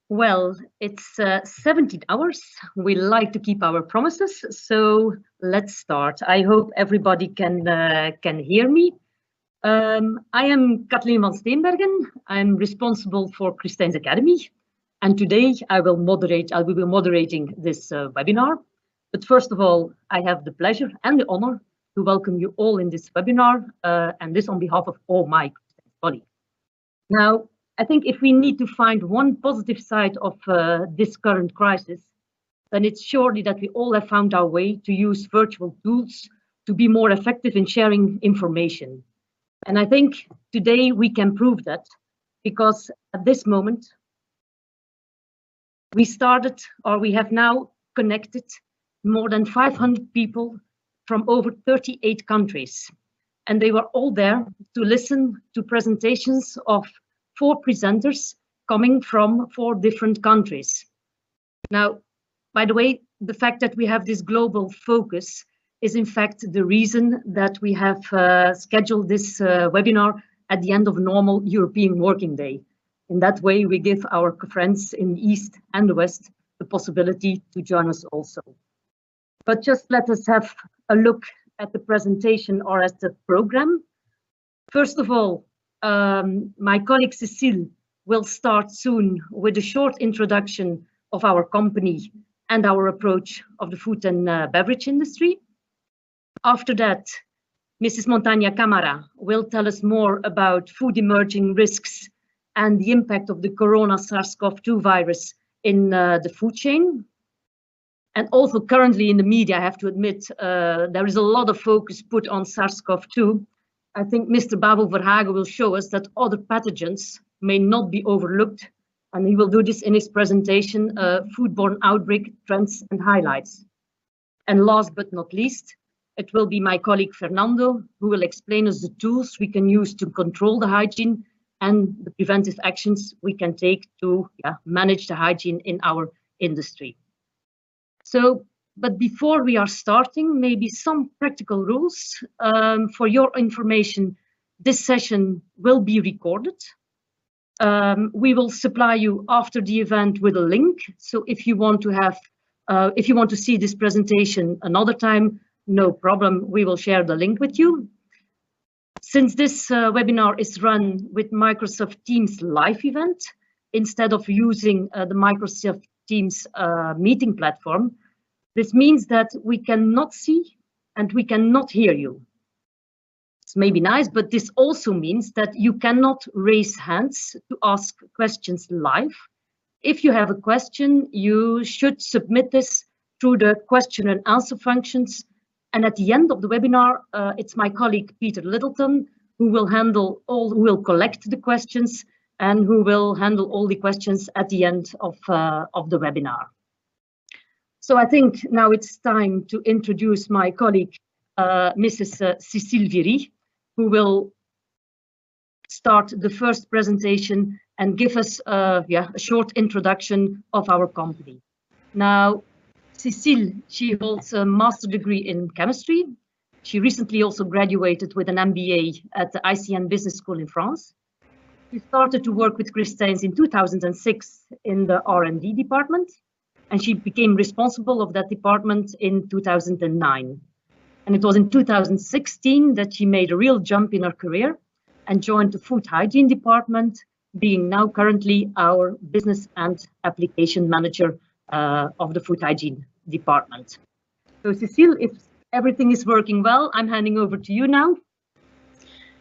Well, it's 17 hours. We like to keep our promises, so let's start. I hope everybody can hear me. I am Kathleen van Steenbergen. I'm responsible for Christine's Academy, and today I will be moderating this webinar. But first of all, I have the pleasure and the honor to welcome you all in this webinar, and this on behalf of all my colleagues. Now, I think if we need to find one positive side of this current crisis, then it's surely that we all have found our way to use virtual tools to be more effective in sharing information. And I think today we can prove that, because at this moment, we have now connected more than 500 people from over 38 countries. And they were all there to listen to presentations of 4 presenters coming from 4 different countries. Now, by the way, the fact that we have this global focus is in fact the reason that we have scheduled this webinar at the end of a normal European working day. In that way, we give our friends in the East and the West the possibility to join us also. But just let us have a look at the presentation or at the program. First of all, my colleague Cécile will start soon with a short introduction of our company and our approach of the food and beverage industry. After that, Mrs. Montaña Camara will tell us more about food emerging risks and the impact of the corona SARS-CoV-2 virus in the food chain. And also currently in the media, I have to admit, there is a lot of focus put on SARS-CoV-2. I think Mr. Babel Verhagen will show us that other pathogens may not be overlooked, and he will do this in his presentation, Foodborne Outbreak Trends and Highlights. And last but not least, it will be my colleague Fernando, who will explain us the tools we can use to control the hygiene and the preventive actions we can take to manage the hygiene in our industry. So, but before we are starting, maybe some practical rules. For your information, this session will be recorded. We will supply you after the event with a link. So if you want to see this presentation another time, no problem, we will share the link with you. Since this webinar is run with Microsoft Teams live event, instead of using the Microsoft Teams meeting platform, this means that we cannot see and we cannot hear you. It's maybe nice, but this also means that you cannot raise hands to ask questions live. If you have a question, you should submit this through the question and answer functions. And at the end of the webinar, it's my colleague Peter Littleton who will collect the questions and who will handle all the questions at the end of the webinar. So I think now it's time to introduce my colleague, Mrs. Cécile Viry, who will start the first presentation and give us a short introduction of our company. Now, Cécile, she holds a master's degree in chemistry. She recently also graduated with an MBA at the ICN Business School in France. She started to work with Christines in 2006 in the R&D department, and she became responsible of that department in 2009. And it was in 2016 that she made a real jump in her career and joined the food hygiene department, being now currently our business and application manager of the food hygiene department. So Cécile, if everything is working well, I'm handing over to you now.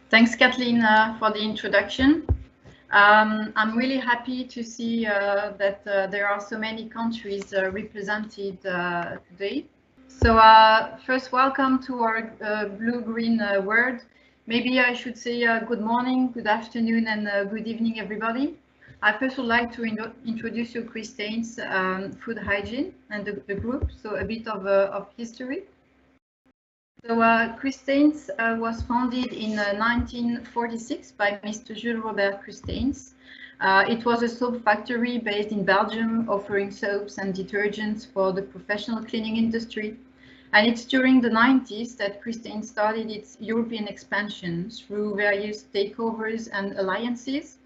Thanks, Kathleen, for the introduction. I'm really happy to see that there are so many countries represented today. So first, welcome to our blue-green world. Maybe I should say good morning, good afternoon, and good evening, everybody. I first would like to introduce you Christine's food hygiene and the group, so a bit of history. So Christine's was founded in 1946 by Mr. Jules Robert Christine's. It was a soap factory based in Belgium, offering soaps and detergents for the professional cleaning industry. And it's during the 90s that Christine started its European expansion through various takeovers and alliances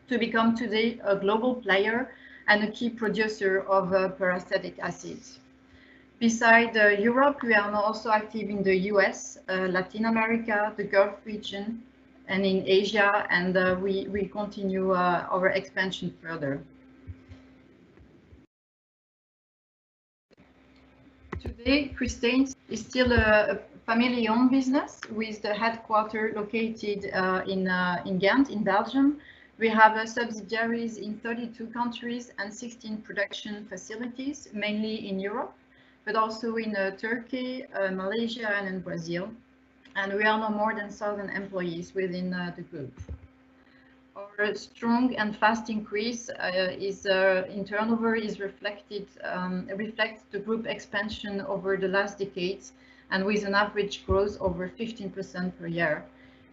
to become today a global player and a key producer of peracetic acids. Beside Europe, we are now also active in the US, Latin America, the Gulf region, and in Asia, and we continue our expansion further. Today, Cristains is still a family-owned business with the headquarters located in Ghent, in Belgium. We have subsidiaries in 32 countries and 16 production facilities, mainly in Europe, but also in Turkey, Malaysia, and in Brazil. And we are now more than 1,000 employees within the group. Our strong and fast increase in turnover reflects the group expansion over the last decades, and with an average growth over 15% per year.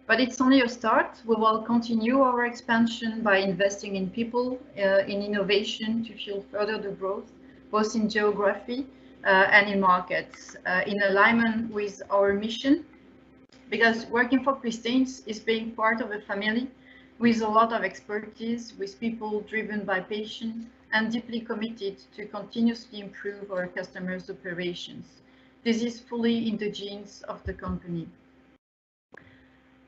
But it's only a start. We will continue our expansion by investing in people, in innovation to fuel further the growth, both in geography and in markets, in alignment with our mission. Because working for Cristains is being part of a family with a lot of expertise, with people driven by passion and deeply committed to continuously improve our customers' operations. This is fully in the genes of the company.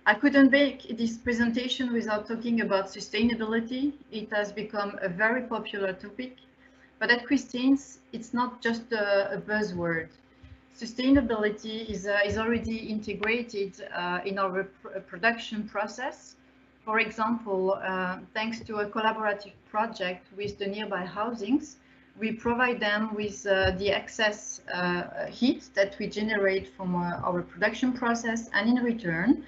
I couldn't make this presentation without talking about sustainability. It has become a very popular topic, but at Cristains, it's not just a buzzword. Sustainability is already integrated in our production process. For example, thanks to a collaborative project with the nearby housings, we provide them with the excess heat that we generate from our production process, and in return,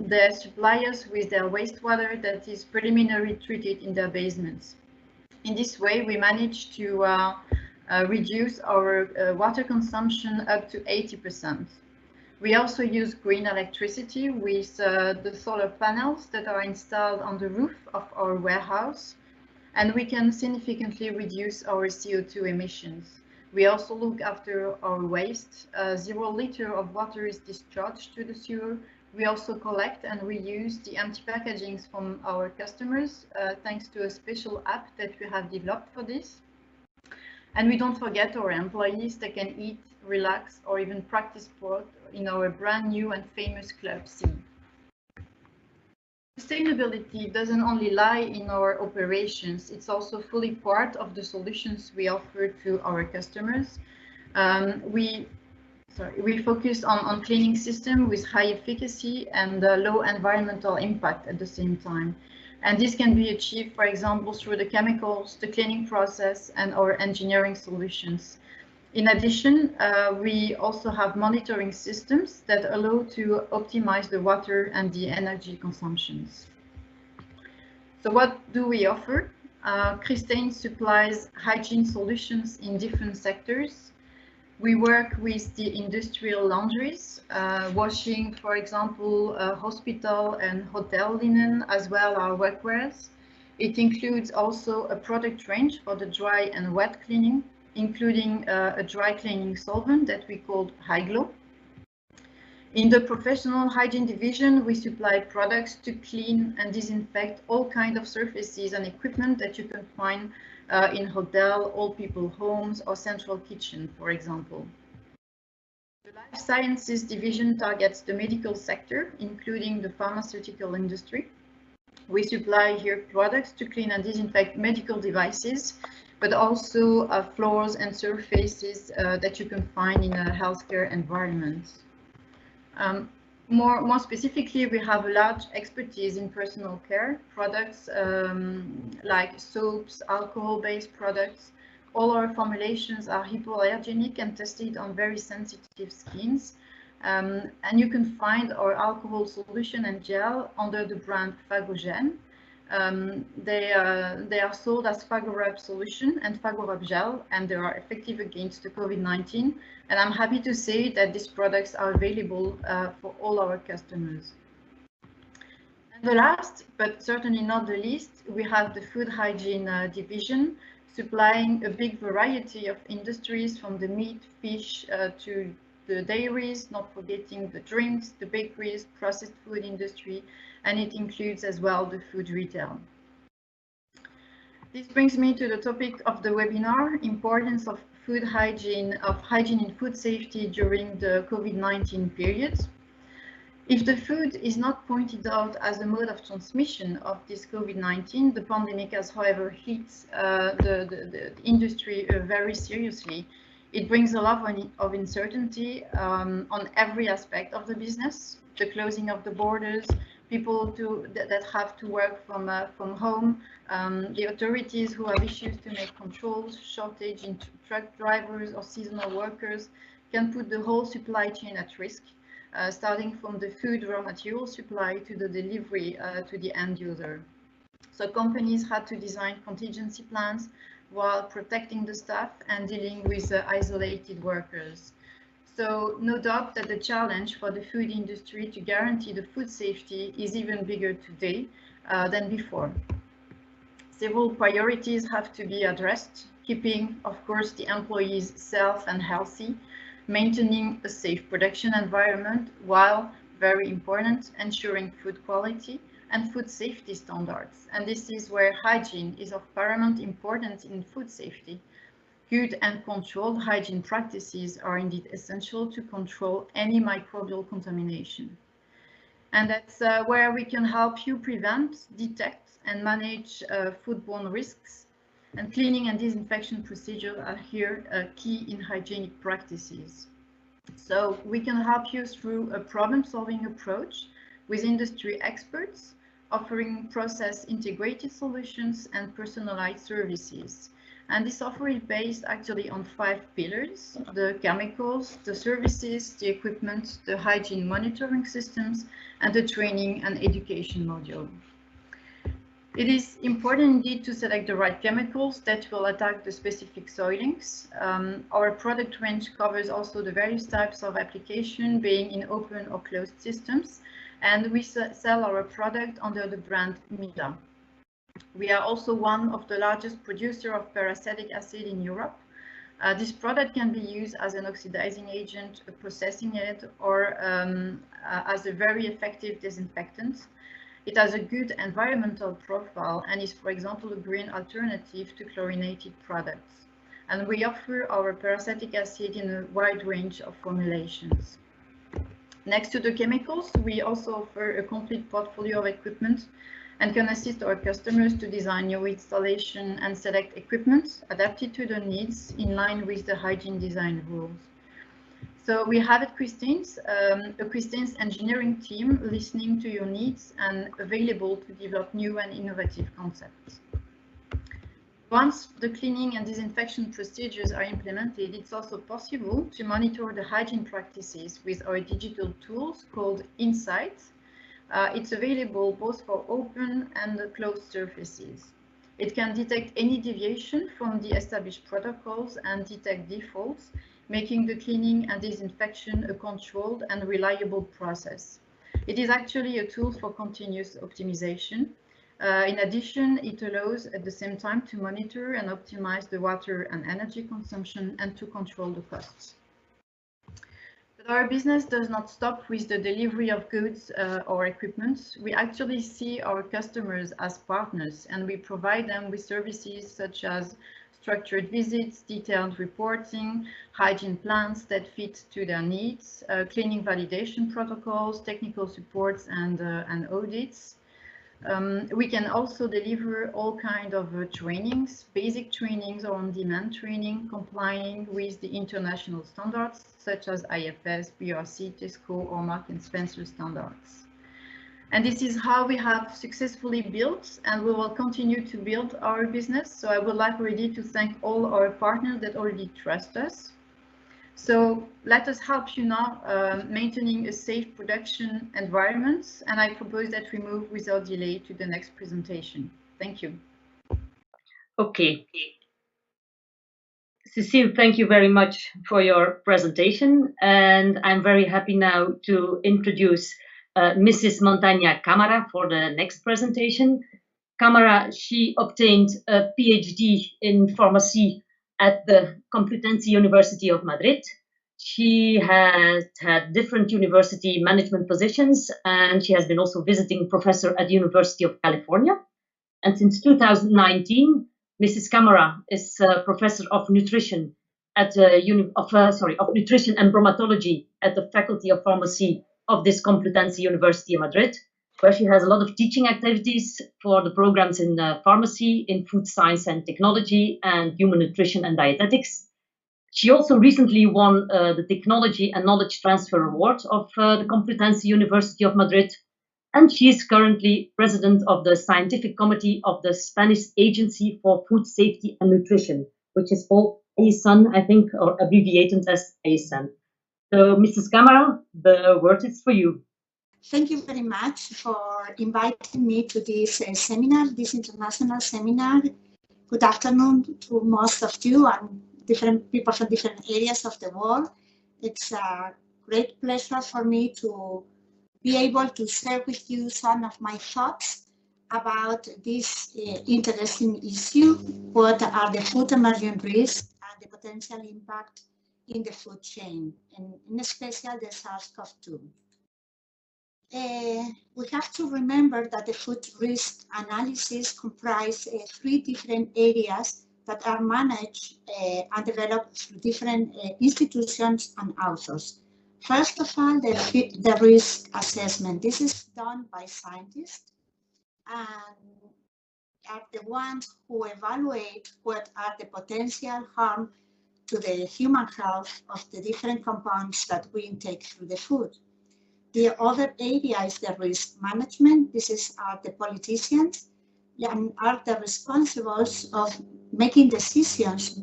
they supply us with their wastewater that is preliminarily treated in their basements. In this way, we manage to reduce our water consumption up to 80%. We also use green electricity with the solar panels that are installed on the roof of our warehouse, and we can significantly reduce our CO2 emissions. We also look after our waste. 0 liter of water is discharged to the sewer. We also collect and reuse the empty packagings from our customers, thanks to a special app that we have developed for this. And we don't forget our employees that can eat, relax, or even practice sport in our brand new and famous Club C. Sustainability doesn't only lie in our operations, it's also fully part of the solutions we offer to our customers. We focus on cleaning systems with high efficacy and low environmental impact at the same time. And this can be achieved, for example, through the chemicals, the cleaning process, and our engineering solutions. In addition, we also have monitoring systems that allow to optimize the water and the energy consumptions. So what do we offer? Cristains supplies hygiene solutions in different sectors. We work with the industrial laundries, washing, for example, hospital and hotel linen, as well as workwears. It includes also a product range for the dry and wet cleaning, including a dry cleaning solvent that we call Hyglo. In the professional hygiene division, we supply products to clean and disinfect all kinds of surfaces and equipment that you can find in hotel, old people homes, or central kitchen, for example. The life sciences division targets the medical sector, including the pharmaceutical industry. We supply here products to clean and disinfect medical devices, but also floors and surfaces that you can find in a healthcare environment. More specifically, we have a large expertise in personal care products like soaps, alcohol-based products. All our formulations are hypoallergenic and tested on very sensitive skins. And you can find our alcohol solution and gel under the brand Phagogene. They are sold as Phagorub solution and Phagorub gel, and they are effective against the COVID-19. And I'm happy to say that these products are available for all our customers. And the last, but certainly not the least, we have the food hygiene division, supplying a big variety of industries, from the meat, fish to the dairies, not forgetting the drinks, the bakeries, processed food industry, and it includes as well the food retail. This brings me to the topic of the webinar, importance of food hygiene, and food safety during the COVID-19 period. If the food is not pointed out as a mode of transmission of this COVID-19, the pandemic has, however, hit the industry very seriously. It brings a lot of uncertainty on every aspect of the business, the closing of the borders, people that have to work from home, the authorities who have issues to make controls, shortage in truck drivers or seasonal workers can put the whole supply chain at risk. Starting from the food raw material supply to the delivery to the end user. So companies had to design contingency plans while protecting the staff and dealing with isolated workers. So no doubt that the challenge for the food industry to guarantee the food safety is even bigger today than before. Several priorities have to be addressed, keeping, of course, the employees safe and healthy, maintaining a safe production environment while, very important, ensuring food quality and food safety standards. And this is where hygiene is of paramount importance in food safety. Good and controlled hygiene practices are indeed essential to control any microbial contamination. And that's where we can help you prevent, detect, and manage foodborne risks. And cleaning and disinfection procedures are here key in hygienic practices. So we can help you through a problem-solving approach with industry experts, offering process integrated solutions and personalized services. And this offer is based actually on 5 pillars: the chemicals, the services, the equipment, the hygiene monitoring systems, and the training and education module. It is important indeed to select the right chemicals that will attack the specific soilings. Our product range covers also the various types of application, being in open or closed systems, and we sell our product under the brand Mila. We are also one of the largest producers of peracetic acid in Europe. This product can be used as an oxidizing agent, a processing aid, or as a very effective disinfectant. It has a good environmental profile and is, for example, a green alternative to chlorinated products. And we offer our peracetic acid in a wide range of formulations. Next to the chemicals, we also offer a complete portfolio of equipment and can assist our customers to design new installation and select equipment adapted to their needs in line with the hygiene design rules. So we have at Christine's a Christine's engineering team listening to your needs and available to develop new and innovative concepts. Once the cleaning and disinfection procedures are implemented, it's also possible to monitor the hygiene practices with our digital tools called Insight. It's available both for open and closed surfaces. It can detect any deviation from the established protocols and detect defaults, making the cleaning and disinfection a controlled and reliable process. It is actually a tool for continuous optimization. In addition, it allows at the same time to monitor and optimize the water and energy consumption and to control the costs. But our business does not stop with the delivery of goods or equipment. We actually see our customers as partners, and we provide them with services such as structured visits, detailed reporting, hygiene plans that fit to their needs, cleaning validation protocols, technical supports, and audits. We can also deliver all kinds of trainings, basic trainings or on-demand training, complying with the international standards such as IFS, BRC, TESCO, or Mark & Spencer standards. And this is how we have successfully built, and we will continue to build our business. So I would like already to thank all our partners that already trust us. So let us help you now maintaining a safe production environment. And I propose that we move without delay to the next presentation. Thank you. Okay. Cécile, thank you very much for your presentation. And I'm very happy now to introduce Mrs. Montagna Camara for the next presentation. Camara, she obtained a PhD in pharmacy at the Complutense University of Madrid. She has had different university management positions, and she has been also visiting professor at the University of California. And since 2019, Mrs. Camara is Professor of Nutrition at Nutrition and Bromatology at the Faculty of Pharmacy of this Complutense University of Madrid, where she has a lot of teaching activities for the programs in pharmacy, in food science and technology, and human nutrition and dietetics. She also recently won the Technology and Knowledge Transfer Award of the Complutense University of Madrid, and she is currently president of the Scientific Committee of the Spanish Agency for Food Safety and Nutrition, which is called ASUN, I think, or abbreviated as ASUN. So, Mrs. Camara, the word is for you. Thank you very much for inviting me to this seminar, this international seminar. Good afternoon to most of you and different people from different areas of the world. It's a great pleasure for me to be able to share with you some of my thoughts about this interesting issue. What are the food emergent risks and the potential impact in the food chain, and in especial the SARS-CoV-2. We have to remember that the food risk analysis comprises 3 different areas that are managed and developed through different institutions and authors. First of all, the risk assessment. This is done by scientists and are the ones who evaluate what are the potential harm to the human health of the different compounds that we intake through the food. The other area is the risk management. This are the politicians and are the responsibles of making decisions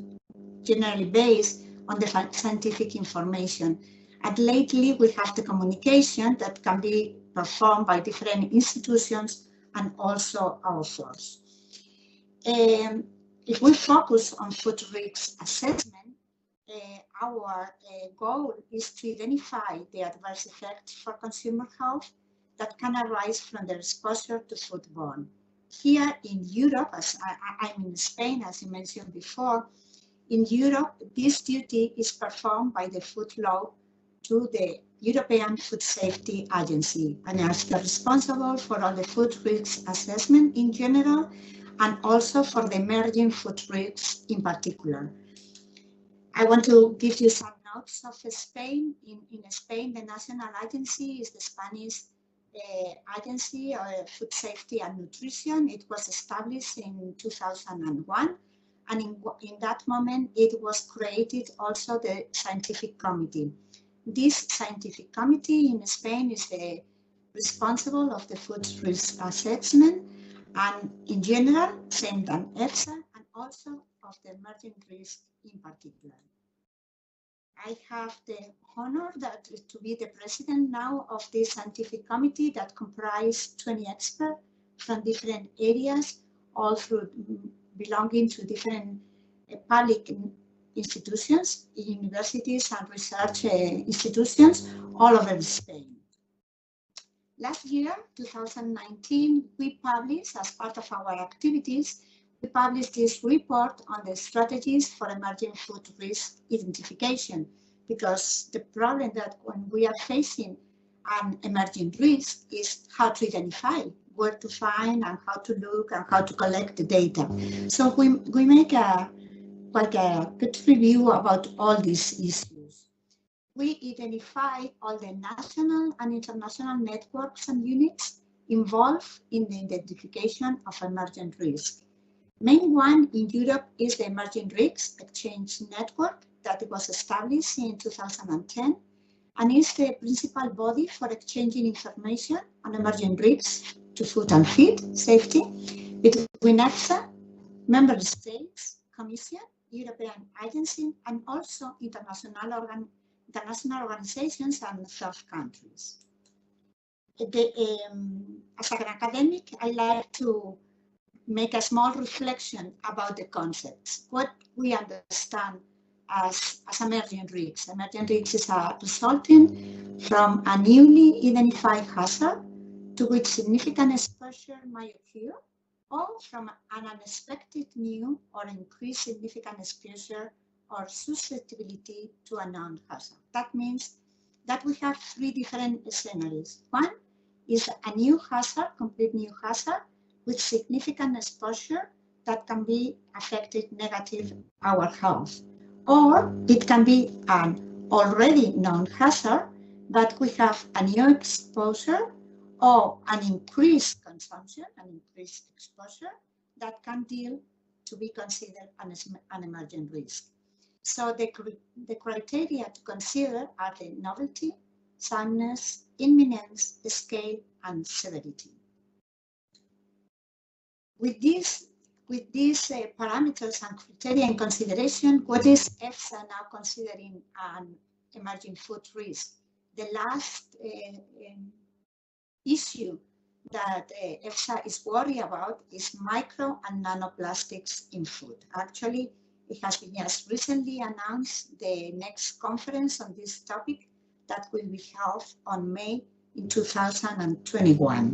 generally based on the scientific information. And lately we have the communication that can be performed by different institutions and also authors. If we focus on food risk assessment, our goal is to identify the adverse effects for consumer health that can arise from the exposure to foodborne. Here in Europe, as I'm in Spain, as you mentioned before, in Europe, this duty is performed by the food law to the European Food Safety Agency, and is responsible for all the food risk assessment in general, and also for the emerging food risks in particular. I want to give you some notes of Spain. In Spain, the national agency is the Spanish Agency of Food Safety and Nutrition. It was established in 2001, and in that moment, it was created also the Scientific Committee. This Scientific Committee in Spain is the responsible of the food risk assessment, and in general, same than EFSA, and also of the emerging risk in particular. I have the honor to be the president now of this scientific committee that comprises 20 experts from different areas, all through belonging to different public institutions, universities and research institutions all over Spain. Last year, 2019, we published, as part of our activities, we published this report on the strategies for emerging food risk identification, because the problem that when we are facing an emerging risk is how to identify, where to find and how to look and how to collect the data. So we make quite a good review about all these issues. We identify all the national and international networks and units involved in the identification of emergent risk. Main one in Europe is the Emerging Risks Exchange Network that was established in 2010 and is the principal body for exchanging information on emerging risks to food and feed safety between EFSA, member states, Commission, European agency, and also international organizations and third countries. As an academic, I like to make a small reflection about the concepts, what we understand as emerging risks. Emerging risks is resulting from a newly identified hazard to which significant exposure may occur, or from an unexpected new or increased significant exposure or susceptibility to a known hazard. That means that we have 3 different scenarios. One is a new hazard, complete new hazard, with significant exposure that can be affected negative our health, or it can be an already known hazard, but we have a new exposure or an increased consumption, an increased exposure that can deal to be considered an emergent risk. So the criteria to consider are the novelty, sameness, imminence, scale, and severity. With these parameters and criteria in consideration, what is EFSA now considering an emerging food risk? The last issue that EFSA is worried about is micro and nanoplastics in food. Actually, it has been just recently announced the next conference on this topic that will be held on May in 2021.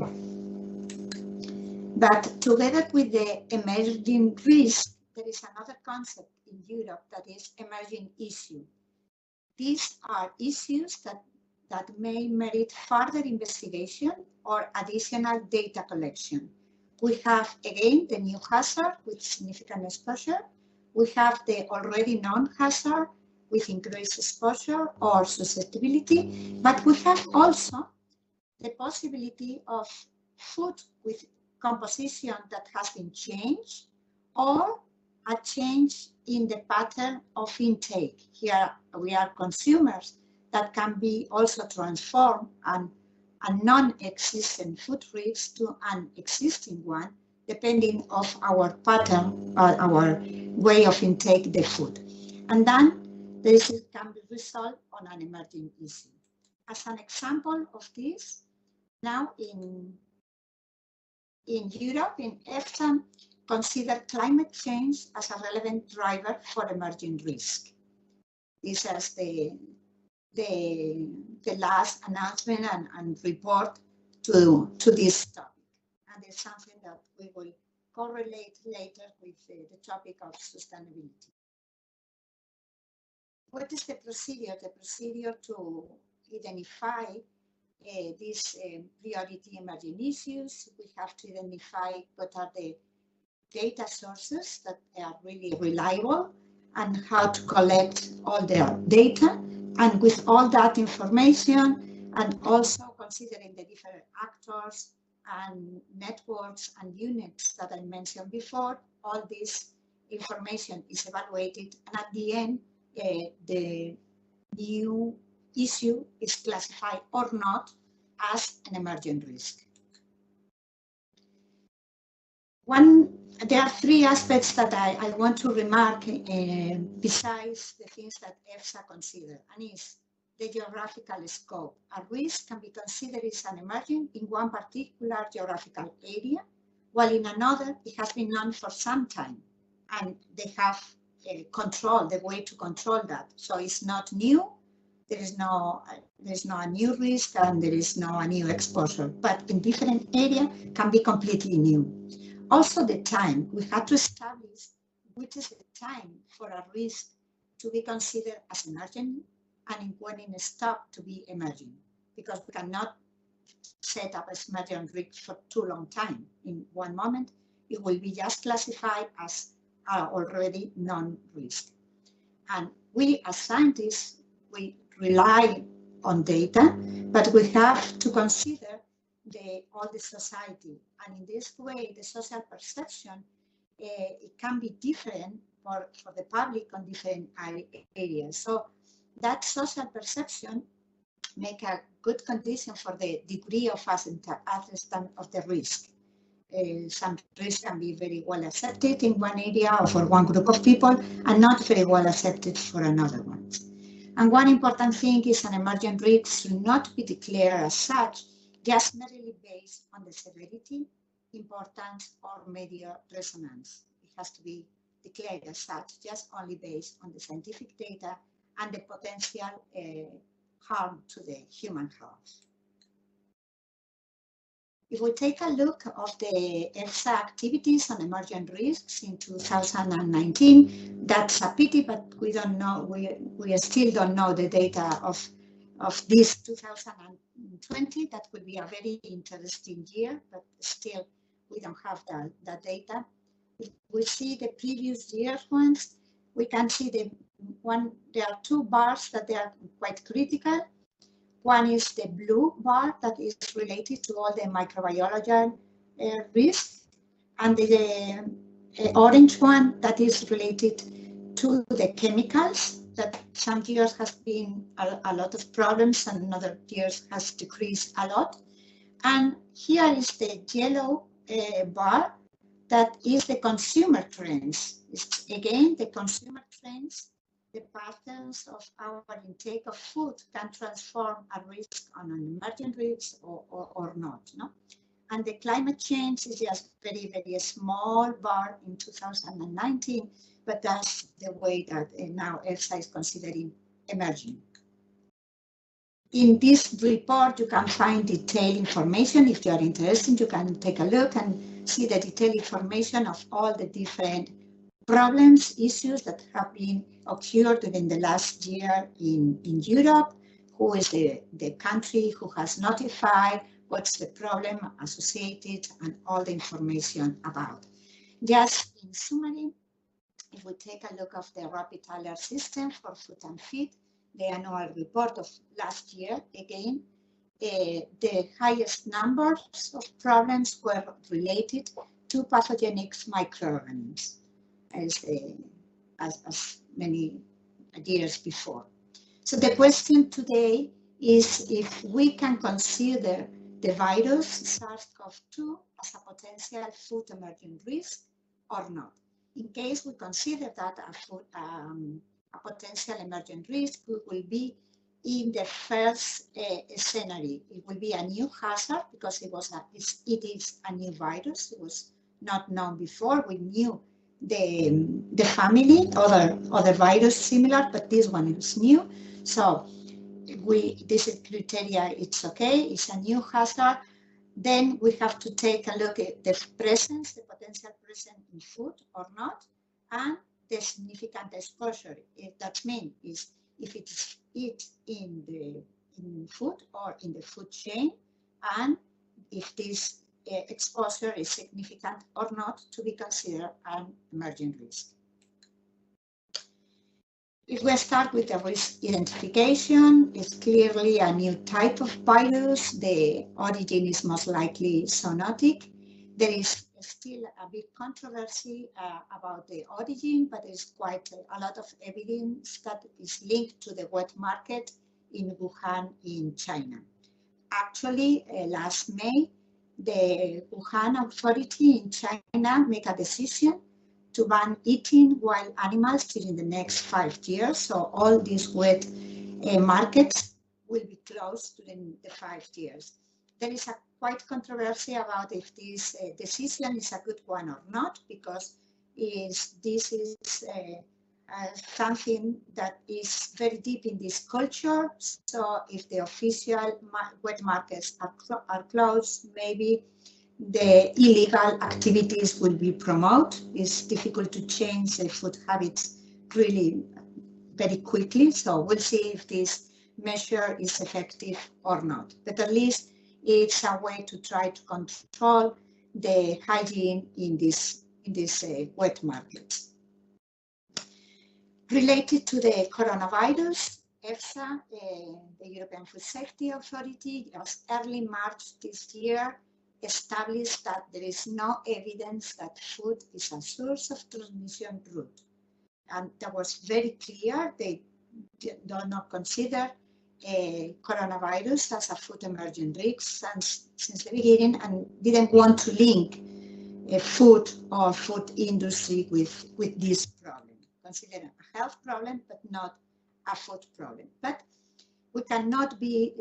But together with the emerging risk, there is another concept in Europe that is emerging issue. These are issues that may merit further investigation or additional data collection. We have, again, the new hazard with significant exposure. We have the already known hazard with increased exposure or susceptibility, but we have also the possibility of food with composition that has been changed or a change in the pattern of intake. Here we are consumers that can be also transformed and a non-existent food risk to an existing one, depending of our pattern or our way of intake the food. And then this can be resolved on an emerging issue. As an example of this, now in Europe, in EFSA, consider climate change as a relevant driver for emerging risk. This is the last announcement and report to this topic. And it's something that we will correlate later with the topic of sustainability. What is the procedure? The procedure to identify these priority emerging issues. We have to identify what are the data sources that are really reliable and how to collect all their data. And with all that information, and also considering the different actors and networks and units that I mentioned before, all this information is evaluated, and at the end, the new issue is classified or not as an emergent risk. There are three aspects that I want to remark besides the things that EFSA consider, and is the geographical scope. A risk can be considered as an emerging in one particular geographical area, while in another it has been known for some time, and they have control, the way to control that. So it's not new. There's no a new risk, and there is no a new exposure, but in different area can be completely new. Also the time, we have to establish which is the time for a risk to be considered as emergent and when it stops to be emerging, because we cannot set up as emergent risk for too long time. In one moment, it will be just classified as already non-risk. And we as scientists, we rely on data, but we have to consider all the society. And in this way, the social perception, it can be different for the public on different areas. So that social perception make a good condition for the degree of assessment of the risk. Some risks can be very well accepted in one area or for one group of people, and not very well accepted for another one. And one important thing is an emergent risk should not be declared as such, just merely based on the severity, importance, or media resonance. It has to be declared as such, just only based on the scientific data and the potential harm to the human health. If we take a look of the EFSA activities on emergent risks in 2019, that's a pity, but we don't know, we still don't know the data of this 2020. That would be a very interesting year, but still we don't have that data. If we see the previous year ones, we can see there are two bars that they are quite critical. One is the blue bar that is related to all the microbiological risks, and the orange one that is related to the chemicals, that some years has been a lot of problems and other years has decreased a lot. And here is the yellow bar that is the consumer trends. It's again the consumer trends. The patterns of our intake of food can transform a risk on an emergent risk or not. No? And the climate change is just very, very small bar in 2019, but that's the way that now EFSA is considering emerging. In this report, you can find detailed information. If you are interested, you can take a look and see the detailed information of all the different problems, issues that have been occurred during the last year in Europe, who is the country who has notified, what's the problem associated, and all the information about. Just in summary, if we take a look of the rapid alert system for food and feed, the annual report of last year, again, the highest numbers of problems were related to pathogenic microorganisms, as many years before. So the question today is if we can consider the virus SARS-CoV-2 as a potential food emergent risk or not. In case we consider that a potential emergent risk, we will be in the first scenario. It will be a new hazard because it is a new virus. It was not known before. We knew the family, other virus similar, but this one is new. So this criteria, it's okay, it's a new hazard. Then we have to take a look at the presence, the potential presence in food or not, and the significant exposure. If that means if it's in food or in the food chain, and if this exposure is significant or not to be considered an emergent risk. If we start with the risk identification, it's clearly a new type of virus. The origin is most likely zoonotic. There is still a big controversy about the origin, but there's quite a lot of evidence that is linked to the wet market in Wuhan in China. Actually, last May, the Wuhan authority in China made a decision to ban eating wild animals during the next 5 years. So all these wet markets will be closed during the 5 years. There is a quite controversy about if this decision is a good one or not, because this is something that is very deep in this culture. So if the official wet markets are closed, maybe the illegal activities will be promoted. It's difficult to change the food habits really very quickly. So we'll see if this measure is effective or not. But at least it's a way to try to control the hygiene in this wet markets. Related to the coronavirus, EFSA, the European Food Safety Authority, just early March this year, established that there is no evidence that food is a source of transmission route. And that was very clear. They do not consider coronavirus as a food emergent risk since the beginning, and didn't want to link food or food industry with this problem. Consider a health problem, but not a food problem. But we cannot be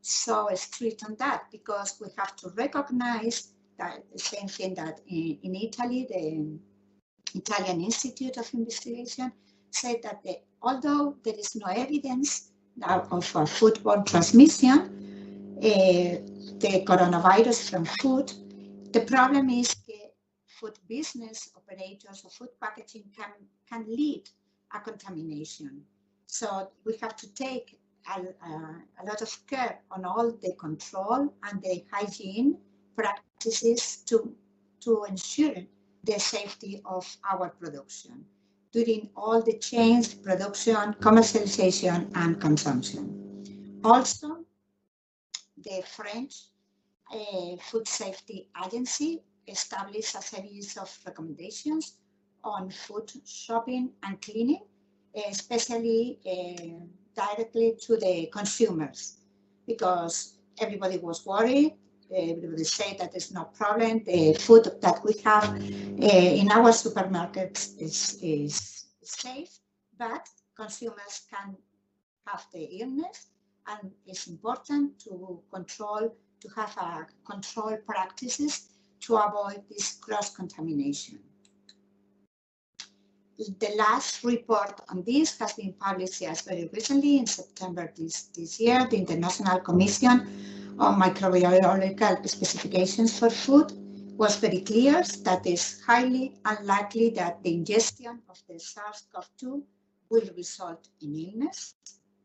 so strict on that, because we have to recognize that the same thing that in Italy, the Italian Institute of Investigation said that although there is no evidence of foodborne transmission, the coronavirus from food, the problem is that food business operators or food packaging can lead a contamination. So we have to take a lot of care on all the control and the hygiene practices to ensure the safety of our production during all the chains, production, commercialization, and consumption. Also, the French Food Safety Agency established a series of recommendations on food shopping and cleaning, especially directly to the consumers, because everybody was worried. Everybody said that there's no problem. The food that we have in our supermarkets is safe, but consumers can have the illness, and it's important to have a control practices to avoid this cross-contamination. The last report on this has been published just very recently in September this year. The International Commission on Microbiological Specifications for Food was very clear that it's highly unlikely that the ingestion of the SARS-CoV-2 will result in illness.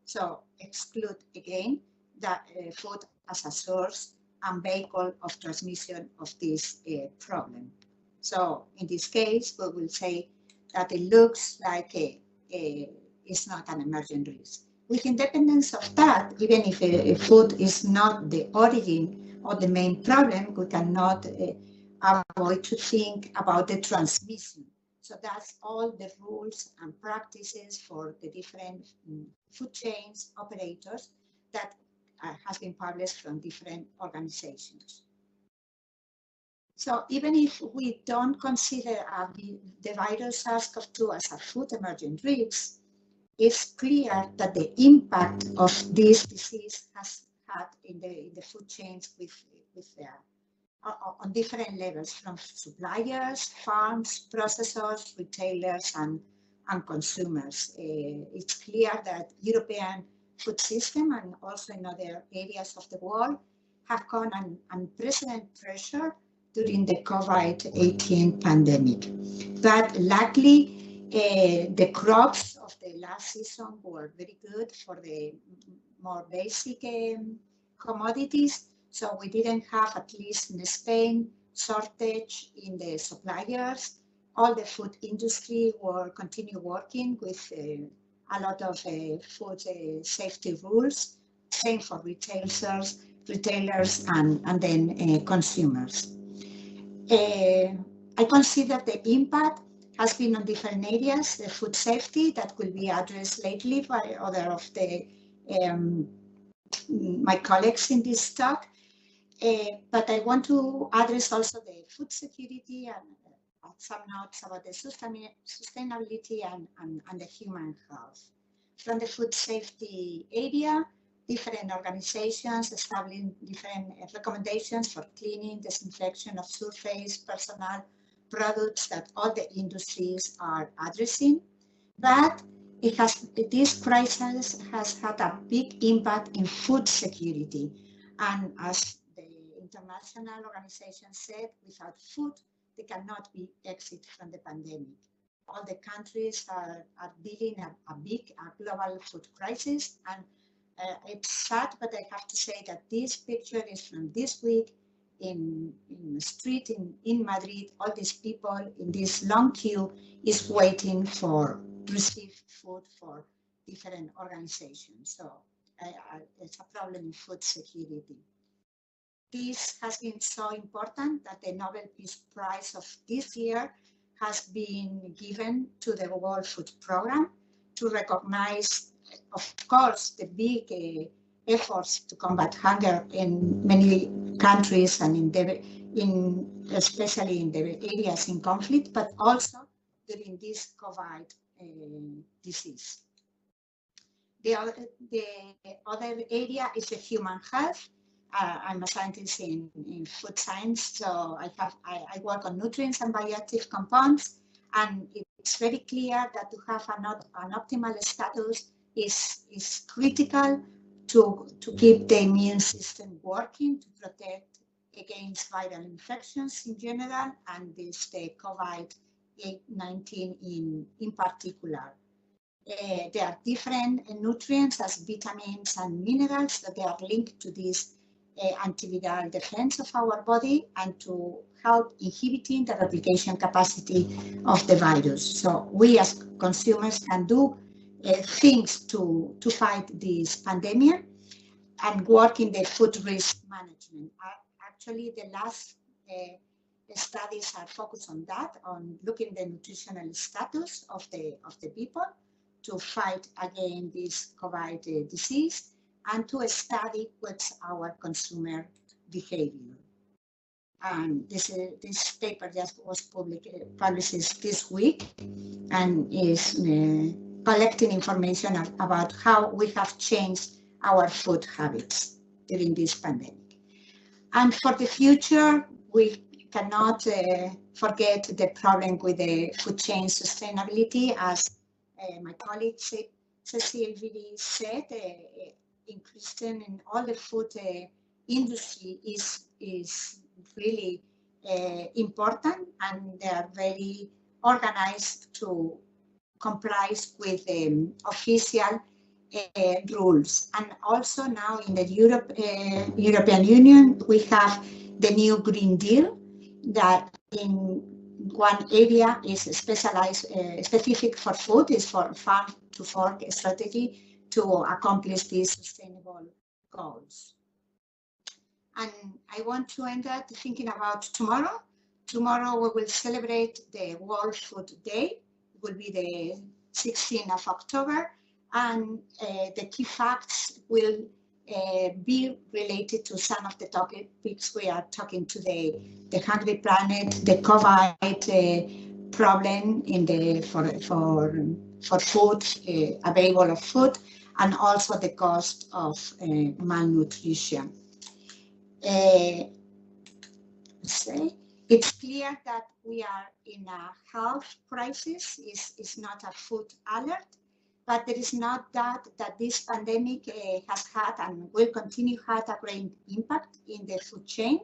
So exclude again that food as a source and vehicle of transmission of this problem. So in this case, we will say that it looks like it's not an emergent risk. With independence of that, even if food is not the origin or the main problem, we cannot avoid to think about the transmission. So that's all the rules and practices for the different food chains operators that has been published from different organizations. So even if we don't consider the virus SARS-CoV-2 as a food emergent risk, it's clear that the impact of this disease has had in the food chains on different levels, from suppliers, farms, processors, retailers, and consumers. It's clear that European food system and also in other areas of the world have gone on unprecedented pressure during the COVID-19 pandemic. But luckily, the crops of the last season were very good for the more basic commodities. So we didn't have, at least in Spain, shortage in the suppliers. All the food industry will continue working with a lot of food safety rules. Same for retailers and then consumers. I consider the impact has been on different areas, the food safety that will be addressed lately by other of the my colleagues in this talk. But I want to address also the food security and some notes about the sustainability and the human health. From the food safety area, different organizations establishing different recommendations for cleaning, disinfection of surface, personal products that all the industries are addressing. But this crisis has had a big impact in food security. And as the international organization said, without food, there cannot be exit from the pandemic. All the countries are dealing a global food crisis, and it's sad, but I have to say that this picture is from this week in the street in Madrid. All these people in this long queue is waiting to receive food for different organizations. So it's a problem in food security. This has been so important that the Nobel Peace Prize of this year has been given to the World Food Programme to recognize, of course, the big efforts to combat hunger in many countries and especially in the areas in conflict, but also during this COVID disease. The other area is the human health. I'm a scientist in food science, so I work on nutrients and bioactive compounds, and it's very clear that to have an optimal status is critical to keep the immune system working, to protect against viral infections in general, and the COVID-19 in particular. There are different nutrients as vitamins and minerals that they are linked to this antiviral defense of our body and to help inhibiting the replication capacity of the virus. So we as consumers can do things to fight this pandemic and work in the food risk management. Actually, the last studies are focused on that, on looking the nutritional status of the people to fight against this COVID disease and to study what's our consumer behavior. And this paper just was published this week and is collecting information about how we have changed our food habits during this pandemic. And for the future, we cannot forget the problem with the food chain sustainability. As my colleague Cecile really said, increasing in all the food industry is really important, and they are very organized to comply with official rules. And also now in the European Union, we have the new Green Deal that in one area is specialized, specific for food, is for farm to fork strategy to accomplish these sustainable goals. And I want to end up thinking about tomorrow. Tomorrow we will celebrate the World Food Day. It will be the 16th of October. And the key facts will be related to some of the topics we are talking today. The hungry planet, the COVID problem in the for food, available of food, and also the cost of malnutrition. It's clear that we are in a health crisis. It's not a food alert, but there is not doubt that this pandemic has had and will continue to have a great impact in the food chain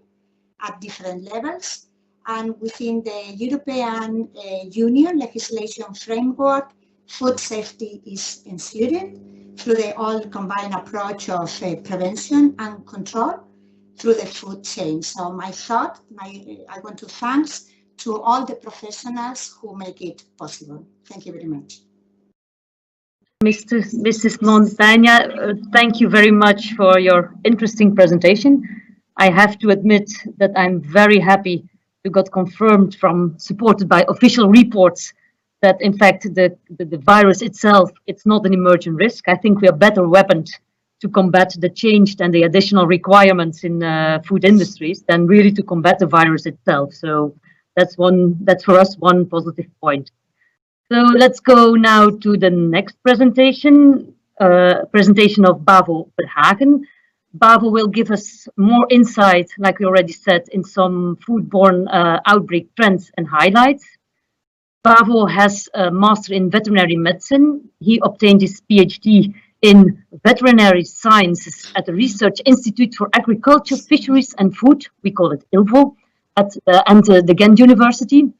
at different levels. And within the European Union legislation framework, food safety is ensured through the all combined approach of prevention and control through the food chain. So I want to thank to all the professionals who make it possible. Thank you very much. Mrs. Montagna, thank you very much for your interesting presentation. I have to admit that I'm very happy to got confirmed supported by official reports that in fact the virus itself, it's not an emergent risk. I think we are better weaponed to combat the change and the additional requirements in food industries than really to combat the virus itself. So that's for us one positive point. So let's go now to the next presentation, presentation of Bavo Verhagen. Bavo will give us more insight, like we already said, in some foodborne outbreak trends and highlights. Bavo has a master in veterinary medicine. He obtained his PhD in veterinary sciences at the Research Institute for Agriculture, Fisheries and Food, we call it ILVO, at the Ghent University.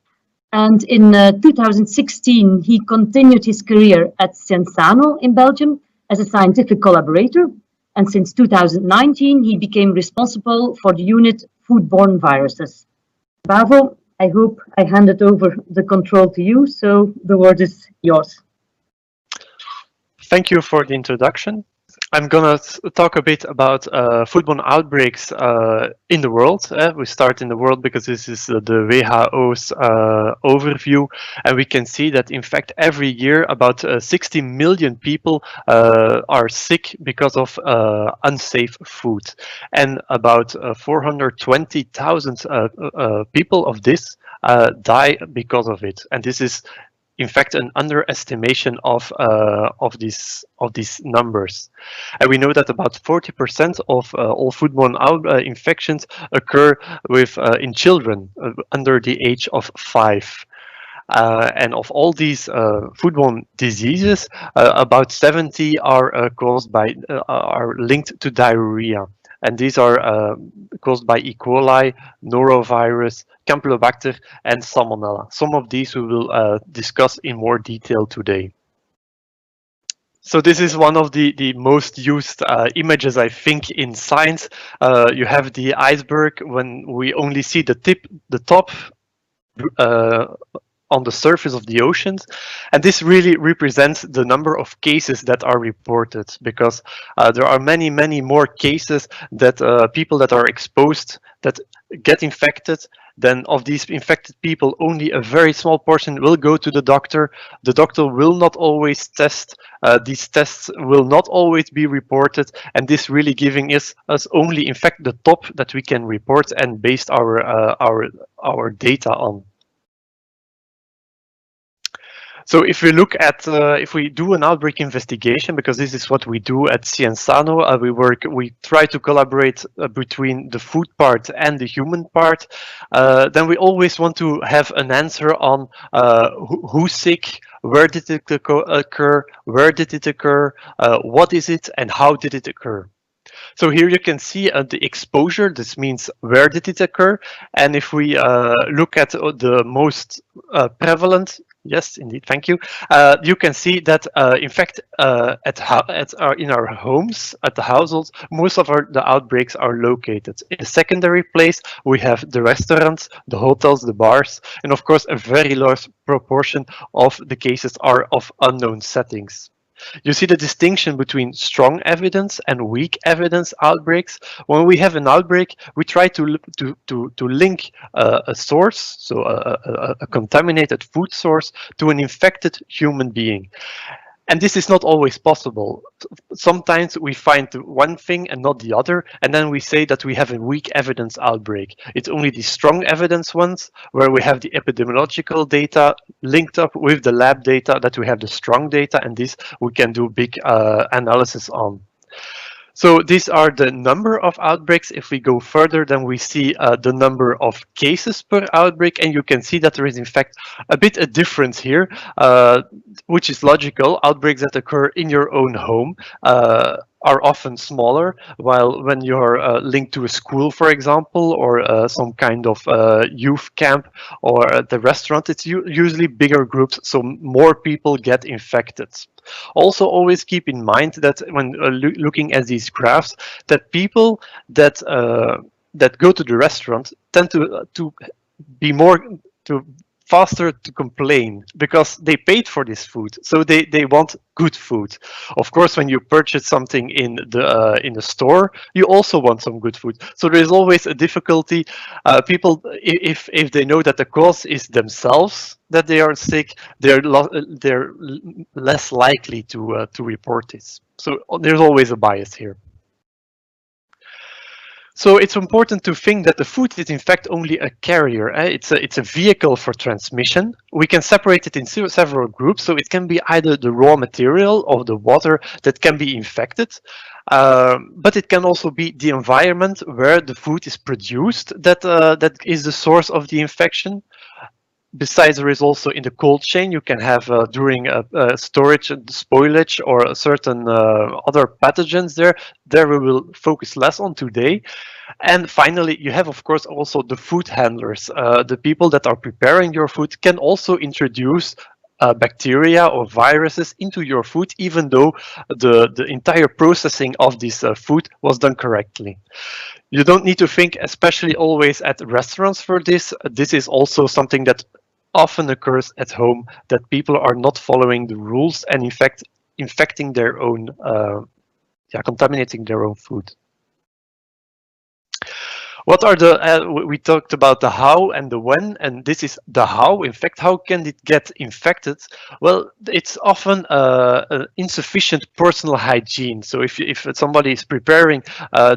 And in 2016, he continued his career at Cienzano in Belgium as a scientific collaborator. And since 2019, he became responsible for the unit Foodborne Viruses. Bavo, I hope I handed over the control to you, so the word is yours. Thank you for the introduction. I'm going to talk a bit about foodborne outbreaks in the world. We start in the world because this is the WHO's overview, and we can see that in fact every year about 60 million people are sick because of unsafe food, and about 420,000 people of this die because of it. And this is in fact an underestimation of these numbers. And we know that about 40% of all foodborne infections occur in children under the age of 5. And of all these foodborne diseases, about 70 are are linked to diarrhea. And these are caused by E. coli, Norovirus, Campylobacter, and Salmonella. Some of these we will discuss in more detail today. So this is one of the most used images, I think, in science. You have the iceberg when we only see the top uh, on the surface of the oceans, and this really represents the number of cases that are reported, because there are many more cases that people that are exposed that get infected. Then of these infected people, only a very small portion will go to the doctor. The doctor will not always test. These tests will not always be reported, and this really giving us only, in fact, the top that we can report and based our data on. So if we look at, if we do an outbreak investigation, because this is what we do at Cienzano, we try to collaborate between the food part and the human part, then we always want to have an answer on who's sick, where did it occur, where did it occur, what is it, and how did it occur. So here you can see the exposure. This means where did it occur, and if we look at the most prevalent, yes, indeed, thank you. You can see that, in fact, in our homes, at the households, most of the outbreaks are located. In the secondary place, we have the restaurants, the hotels, the bars, and of course, a very large proportion of the cases are of unknown settings. You see the distinction between strong evidence and weak evidence outbreaks. When we have an outbreak, we try to link a source, so a contaminated food source, to an infected human being. And this is not always possible. Sometimes we find one thing and not the other, and then we say that we have a weak evidence outbreak. It's only the strong evidence ones, where we have the epidemiological data linked up with the lab data, that we have the strong data, and this we can do big analysis on. So these are the number of outbreaks. If we go further, then we see the number of cases per outbreak, and you can see that there is in fact a bit a difference here, which is logical. Outbreaks that occur in your own home are often smaller, while when you're linked to a school, for example, or some kind of youth camp or the restaurant, it's usually bigger groups, so more people get infected. Also, always keep in mind that when looking at these graphs, that people that go to the restaurant tend to be faster to complain, because they paid for this food, so they want good food. Of course, when you purchase something in the store, you also want some good food. So there is always a difficulty. People, if they know that the cause is themselves, that they are sick, they're less likely to report this. So there's always a bias here. So it's important to think that the food is in fact only a carrier. It's a vehicle for transmission. We can separate it in several groups. So it can be either the raw material or the water that can be infected, but it can also be the environment where the food is produced that is the source of the infection. Besides, there is also in the cold chain, you can have during storage and spoilage or certain other pathogens there. There we will focus less on today. And finally, you have, of course, also the food handlers. The people that are preparing your food can also introduce bacteria or viruses into your food, even though the entire processing of this food was done correctly. You don't need to think especially always at restaurants for this. This is also something that often occurs at home, that people are not following the rules and in fact infecting their own, contaminating their own food. What are the, we talked about the how and the when, and this is the how. In fact, how can it get infected? Well, it's often insufficient personal hygiene. So if somebody is preparing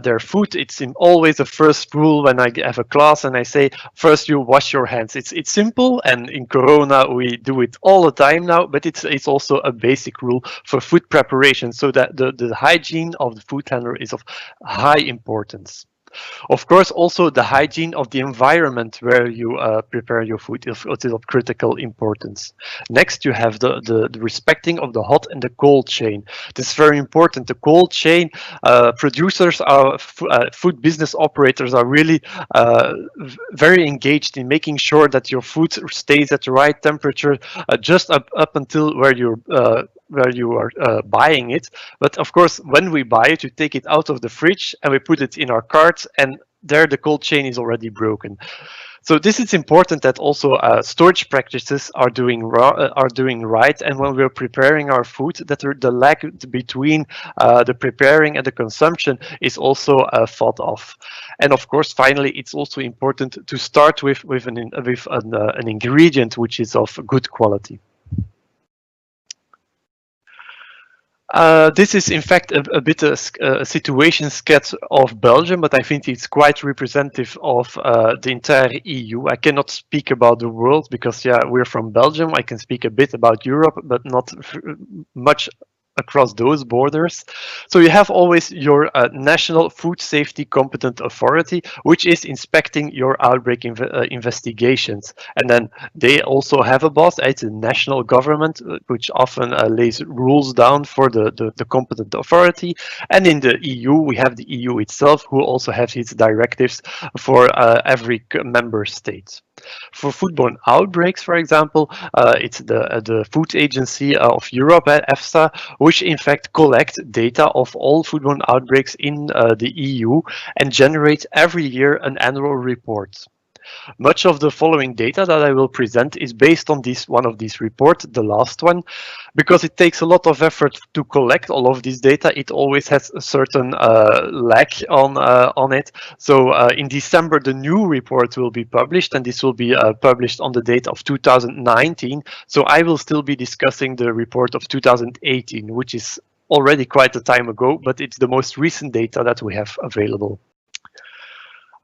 their food, it's always the first rule when I have a class and I say, first you wash your hands. It's simple, and in Corona we do it all the time now, but it's also a basic rule for food preparation, so that the hygiene of the food handler is of high importance. Of course, also the hygiene of the environment where you prepare your food is of critical importance. Next, you have the respecting of the hot and the cold chain. This is very important. The cold chain, producers, food business operators are really very engaged in making sure that your food stays at the right temperature, just up until where you're where you are buying it. But of course, when we buy it, you take it out of the fridge and we put it in our cart, and there the cold chain is already broken. So this is important that also storage practices are doing right, and when we're preparing our food, that the lag between the preparing and the consumption is also thought of. And of course, finally, it's also important to start with an ingredient which is of good quality. This is in fact a bit a situation sketch of Belgium, but I think it's quite representative of the entire EU. I cannot speak about the world because, yeah, we're from Belgium. I can speak a bit about Europe, but not much across those borders. So you have always your National Food Safety Competent Authority, which is inspecting your outbreak investigations. And then they also have a boss. It's a national government, which often lays rules down for the competent authority. And in the EU, we have the EU itself, who also has its directives for every member state. For foodborne outbreaks, for example, it's the Food Agency of Europe, EFSA, which in fact collect data of all foodborne outbreaks in the EU and generate every year an annual report. Much of the following data that I will present is based on one of these reports, the last one. Because it takes a lot of effort to collect all of this data, it always has a certain lag on it. So in December, the new report will be published, and this will be published on the date of 2019. So I will still be discussing the report of 2018, which is already quite a time ago, but it's the most recent data that we have available.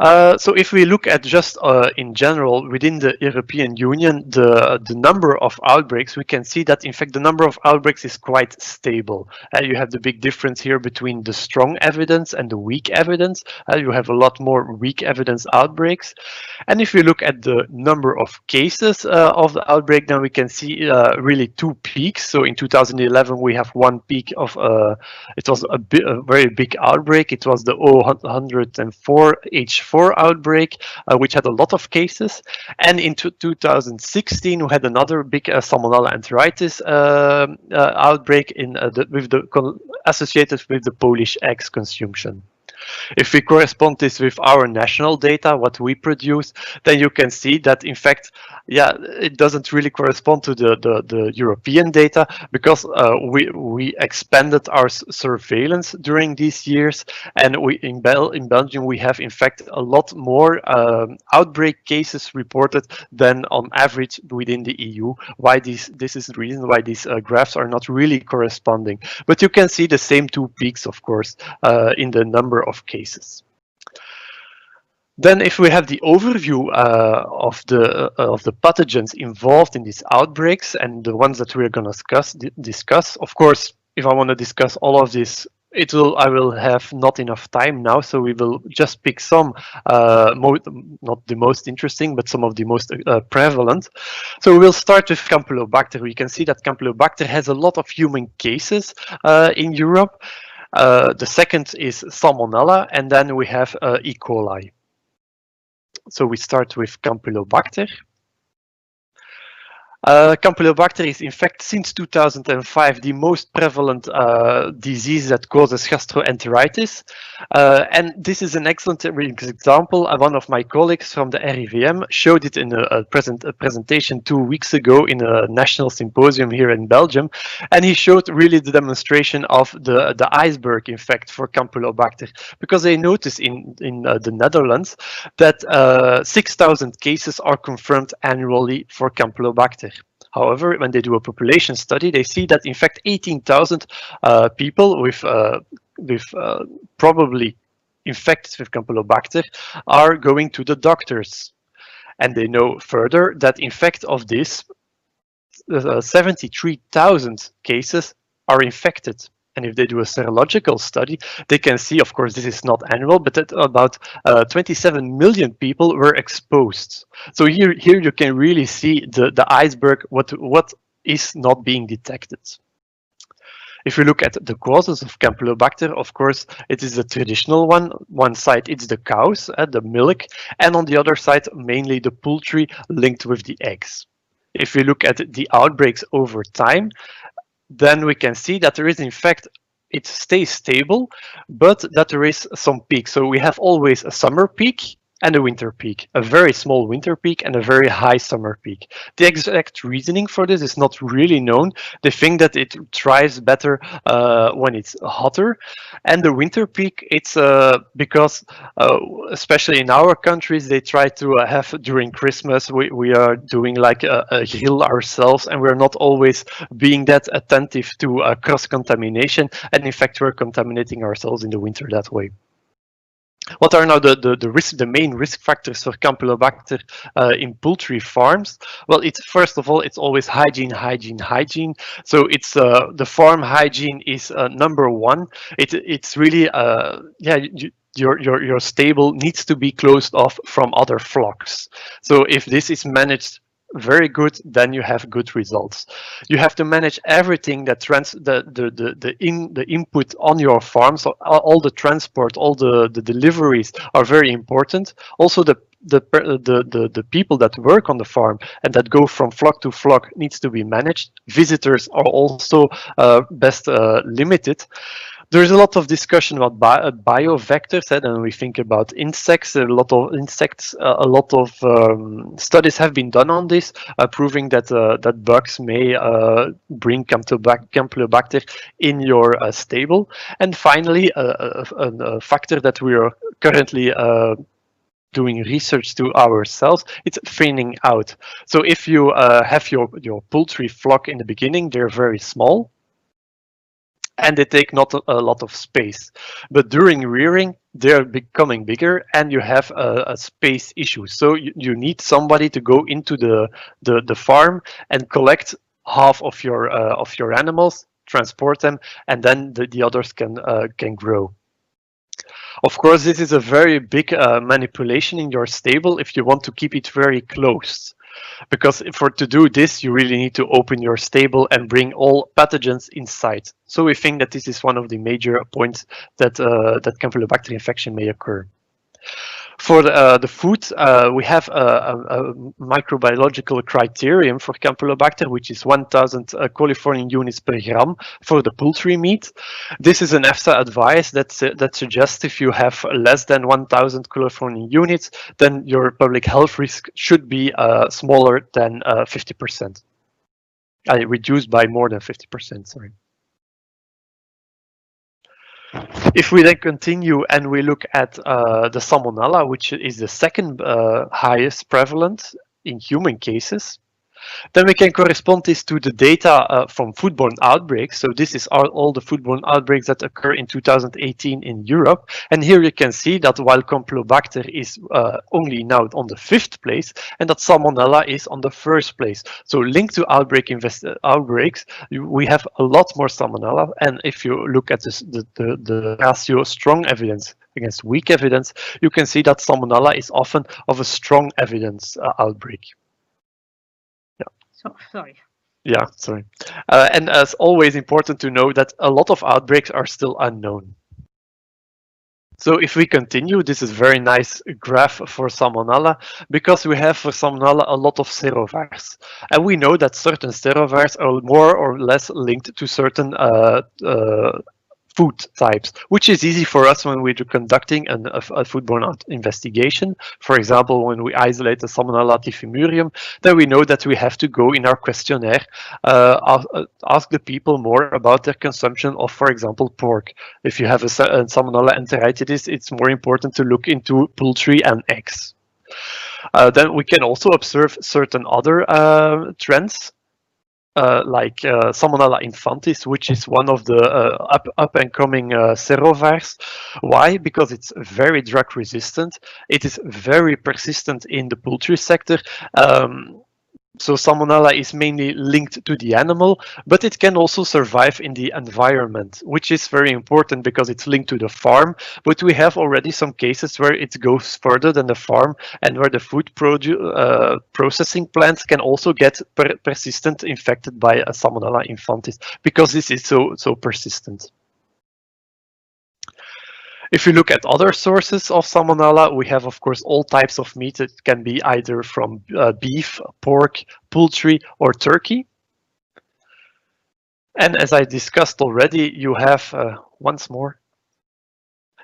So if we look at just in general within the European Union, the number of outbreaks, we can see that in fact the number of outbreaks is quite stable. You have the big difference here between the strong evidence and the weak evidence. You have a lot more weak evidence outbreaks. And if we look at the number of cases of the outbreak, then we can see really two peaks. So in 2011, we have one peak of, it was a very big outbreak. It was the 104H4 outbreak, which had a lot of cases. And in 2016, we had another big Salmonella enteritis outbreak associated with the Polish eggs consumption. If we correspond this with our national data, what we produce, then you can see that in fact, yeah, it doesn't really correspond to the European data, because we expanded our surveillance during these years, and in Belgium we have in fact a lot more outbreak cases reported than on average within the EU. Why this is the reason why these graphs are not really corresponding, but you can see the same two peaks, of course, in the number of cases. Then if we have the overview of the pathogens involved in these outbreaks and the ones that we're going to discuss, of course, if I want to discuss all of this, I will have not enough time now, so we will just pick some, not the most interesting, but some of the most prevalent. So we'll start with Campylobacter. We can see that Campylobacter has a lot of human cases in Europe. The second is Salmonella, and then we have E. coli. So we start with Campylobacter. Campylobacter is in fact since 2005 the most prevalent disease that causes gastroenteritis, and this is an excellent example. One of my colleagues from the RIVM showed it in a presentation 2 weeks ago in a national symposium here in Belgium, and he showed really the demonstration of the iceberg effect for Campylobacter, because they noticed in the Netherlands that 6,000 cases are confirmed annually for Campylobacter. However, when they do a population study, they see that in fact 18,000 people with probably infected with Campylobacter are going to the doctors. And they know further that in fact of this, 73,000 cases are infected. And if they do a serological study, they can see, of course, this is not annual, but that about 27 million people were exposed. So here you can really see the iceberg, what is not being detected. If we look at the causes of Campylobacter, of course, it is a traditional one. One side, it's the cows, the milk, and on the other side, mainly the poultry linked with the eggs. If we look at the outbreaks over time, then we can see that there is, in fact, it stays stable, but that there is some peak. So we have always a summer peak and a winter peak, a very small winter peak and a very high summer peak. The exact reasoning for this is not really known. They think that it thrives better when it's hotter. And the winter peak, it's because, especially in our countries, they try to have during Christmas, we are doing like a hill ourselves, and we're not always being that attentive to cross-contamination. And in fact, we're contaminating ourselves in the winter that way. What are now the main risk factors for Campylobacter in poultry farms? Well, it's first of all, it's always hygiene. So it's the farm hygiene is number one. It's really your stable needs to be closed off from other flocks. So if this is managed very good, then you have good results. You have to manage everything that the input on your farm. So all the transport, all the deliveries are very important. Also the people that work on the farm and that go from flock to flock needs to be managed. Visitors are also best limited. There's a lot of discussion about biovectors, and we think about insects. A lot of insects, a lot of studies have been done on this, proving that that bugs may bring Campylobacter in your stable. And finally, a factor that we are currently doing research to ourselves, it's thinning out. So if you have your poultry flock in the beginning, they're very small, and they take not a lot of space. But during rearing, they're becoming bigger, and you have a space issue. So you need somebody to go into the farm and collect half of your animals, transport them, and then the others can grow. Of course, this is a very big manipulation in your stable if you want to keep it very closed. Because to do this, you really need to open your stable and bring all pathogens inside. So we think that this is one of the major points that that Campylobacter infection may occur. For the food, we have a microbiological criterion for Campylobacter, which is 1,000 coliform units per gram for the poultry meat. This is an EFSA advice that suggests if you have less than 1,000 coliform units, then your public health risk should be smaller than 50%. Reduced by more than 50%, sorry. If we then continue and we look at the Salmonella, which is the second highest prevalent in human cases, then we can correspond this to the data from foodborne outbreaks. So this is all the foodborne outbreaks that occur in 2018 in Europe. And here you can see that while Campylobacter is only now on the 5th place, and that Salmonella is on the 1st place. So linked to outbreaks, we have a lot more Salmonella. And if you look at this, the ratio strong evidence against weak evidence, you can see that Salmonella is often of a strong evidence outbreak. So, sorry. Yeah, sorry. And as always, important to know that a lot of outbreaks are still unknown. So if we continue, this is a very nice graph for Salmonella, because we have for Salmonella a lot of serovars. And we know that certain serovars are more or less linked to certain food types, which is easy for us when we're conducting a foodborne investigation. For example, when we isolate the Salmonella typhimurium, then we know that we have to go in our questionnaire, ask the people more about their consumption of, for example, pork. If you have a Salmonella enteritidis, it's more important to look into poultry and eggs. Then we can also observe certain other trends. Like Salmonella infantis, which is one of the up and coming serovars. Why? Because it's very drug resistant. It is very persistent in the poultry sector. So Salmonella is mainly linked to the animal, but it can also survive in the environment, which is very important because it's linked to the farm. But we have already some cases where it goes further than the farm, and where the food processing plants can also get persistent infected by a Salmonella infantis, because this is so persistent. If you look at other sources of Salmonella, we have, of course, all types of meat. It can be either from beef, pork, poultry, or turkey. And as I discussed already, you have once more.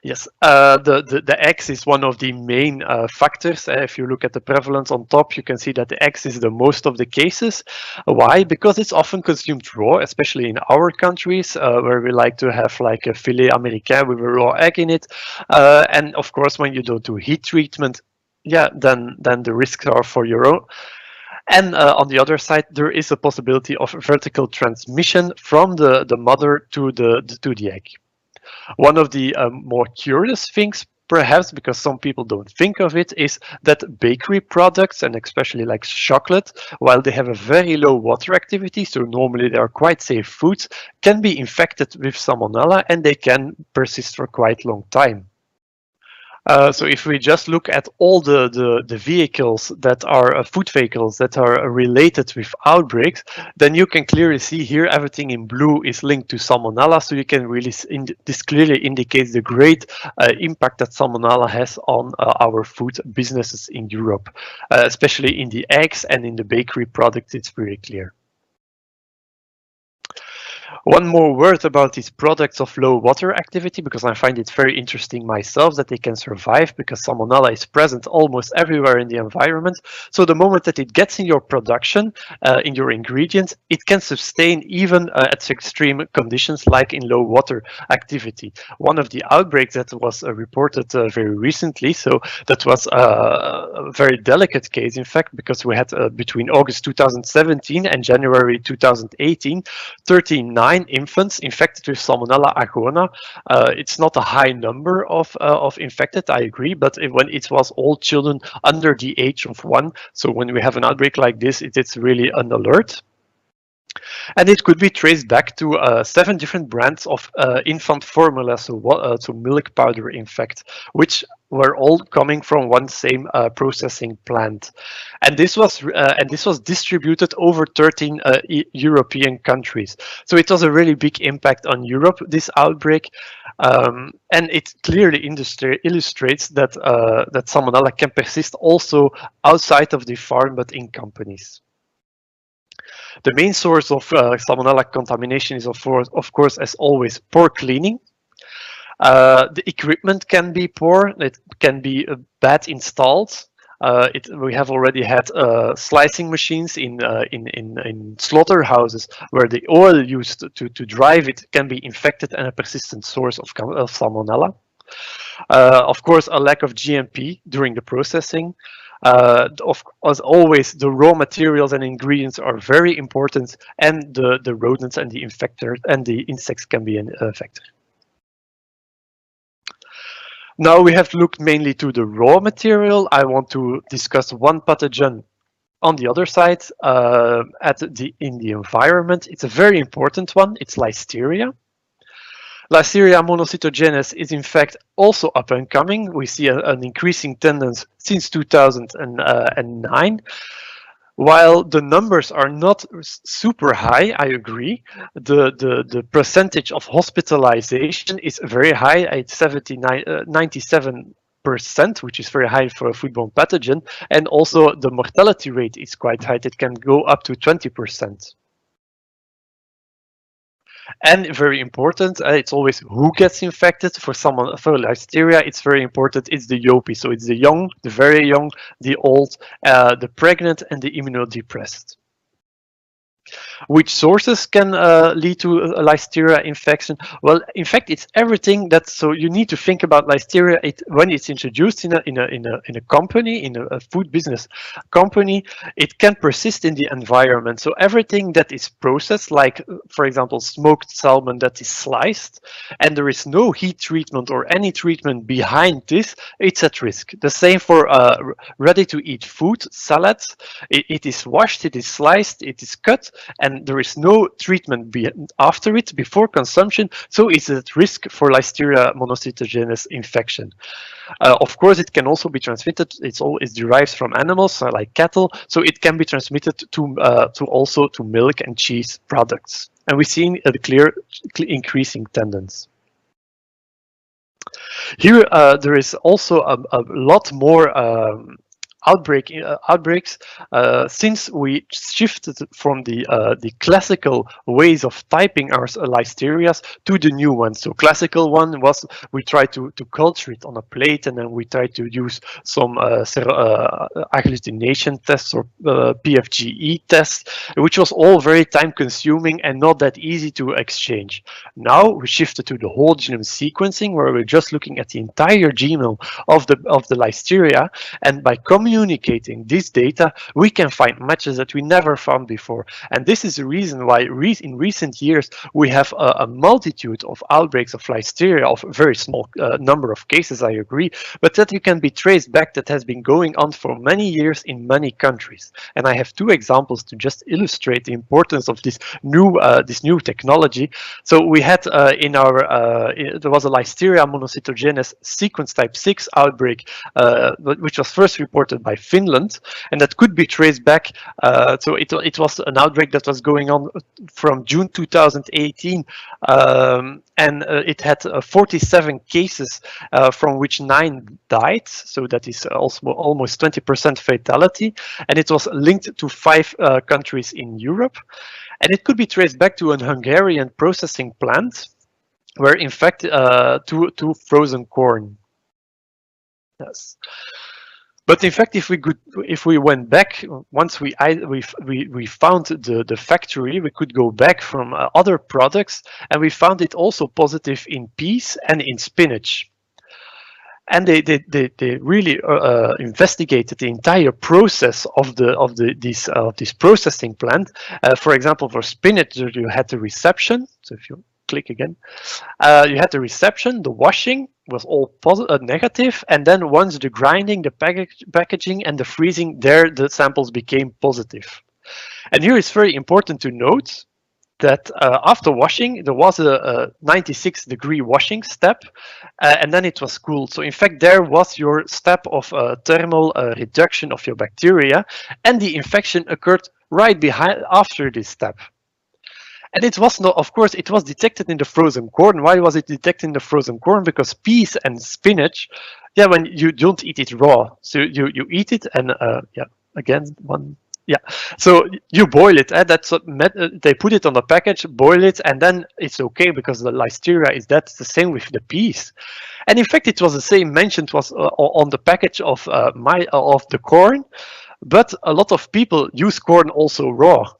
Yes, the X is one of the main factors. If you look at the prevalence on top, you can see that the X is the most of the cases. Why? Because it's often consumed raw, especially in our countries, where we like to have like a filet américain with a raw egg in it. And of course, when you don't do heat treatment, yeah, then the risks are for your own. And on the other side, there is a possibility of vertical transmission from the mother to the egg. One of the more curious things, perhaps because some people don't think of it, is that bakery products, and especially like chocolate, while they have a very low water activity, so normally they are quite safe foods, can be infected with Salmonella and they can persist for quite a long time. So if we just look at all the vehicles that are food vehicles that are related with outbreaks, then you can clearly see here everything in blue is linked to Salmonella. So you can really, this clearly indicates the great impact that Salmonella has on our food businesses in Europe, especially in the eggs and in the bakery products. It's very clear. One more word about these products of low water activity, because I find it very interesting myself that they can survive, because Salmonella is present almost everywhere in the environment. So the moment that it gets in your production, in your ingredients, it can sustain even at extreme conditions like in low water activity. One of the outbreaks that was reported very recently, so that was a very delicate case, in fact, because we had between August 2017 and January 2018, 39 infants infected with Salmonella agona. It's not a high number of infected, I agree, but when it was all children under the age of 1, so when we have an outbreak like this, it's really an alert. And it could be traced back to 7 different brands of infant formula, so milk powder, in fact, which were all coming from one same processing plant. And this was distributed over 13 European countries. So it was a really big impact on Europe, this outbreak. And it clearly illustrates that that Salmonella can persist also outside of the farm, but in companies. The main source of Salmonella contamination is, of course, as always, poor cleaning. The equipment can be poor. It can be bad installed. We have already had slicing machines in slaughterhouses where the oil used to drive it can be infected and a persistent source of Salmonella. Of course, a lack of GMP during the processing. As always, the raw materials and ingredients are very important, and the rodents and the infectors and the insects can be an factor. Now we have looked mainly to the raw material. I want to discuss one pathogen on the other side in the environment. It's a very important one. It's Listeria. Listeria monocytogenes is in fact also up and coming. We see an increasing tendency since 2009. While the numbers are not super high, I agree, the percentage of hospitalization is very high at 97%, which is very high for a foodborne pathogen. And also the mortality rate is quite high. It can go up to 20%. And very important, it's always who gets infected. For Listeria, it's very important. It's the YOPI, so it's the young, the very young, the old, the pregnant, and the immunodepressed. Which sources can lead to a Listeria infection? Well, in fact, it's everything that. So you need to think about Listeria when it's introduced in a company, in a food business company. It can persist in the environment. So everything that is processed, like for example, smoked salmon that is sliced, and there is no heat treatment or any treatment behind this, it's at risk. The same for ready-to-eat food, salads. It is washed, it is sliced, it is cut, and there is no treatment after it, before consumption, so it's at risk for Listeria monocytogenes infection. Of course, it can also be transmitted. It derives from animals like cattle, so it can be transmitted to also to milk and cheese products. And we're seeing a clear increasing tendency. Here, there is also a lot more outbreaks since we shifted from the classical ways of typing our Listerias to the new ones. So classical one was we try to culture it on a plate, and then we try to use some agglutination tests or PFGE tests, which was all very time consuming and not that easy to exchange. Now we shifted to the whole genome sequencing, where we're just looking at the entire genome of the Listeria, and by communicating this data, we can find matches that we never found before. And this is the reason why in recent years we have a multitude of outbreaks of Listeria, of a very small number of cases, I agree, but that you can be traced back, that has been going on for many years in many countries. And I have two examples to just illustrate the importance of this new technology. So we had there was a Listeria Monocytogenes sequence type 6 outbreak, which was first reported by Finland, and that could be traced back. So it was an outbreak that was going on from June 2018, and it had 47 cases, from which 9 died. So that is also almost 20% fatality, and it was linked to 5 countries in Europe. And it could be traced back to an Hungarian processing plant, where in fact to frozen corn. Yes. But in fact, if we went back, once we found the factory, we could go back from other products, and we found it also positive in peas and in spinach. And they really investigated the entire process of this processing plant. For example, for spinach, you had the reception. So if you click again, you had the reception, the washing was all negative, and then once the grinding, the packaging, and the freezing, there the samples became positive. And here it's very important to note that after washing, there was a 96-degree washing step, and then it was cooled. So in fact, there was your step of thermal reduction of your bacteria, and the infection occurred right after this step. And it was not, of course, it was detected in the frozen corn. Why was it detected in the frozen corn? Because peas and spinach, yeah, when you don't eat it raw, so you eat it, and yeah, again, one. Yeah, so you boil it, and that's what they put it on the package, boil it, and then it's okay because the Listeria is that's the same with the peas. And in fact, it was the same mentioned was on the package of the corn, but a lot of people use corn also raw,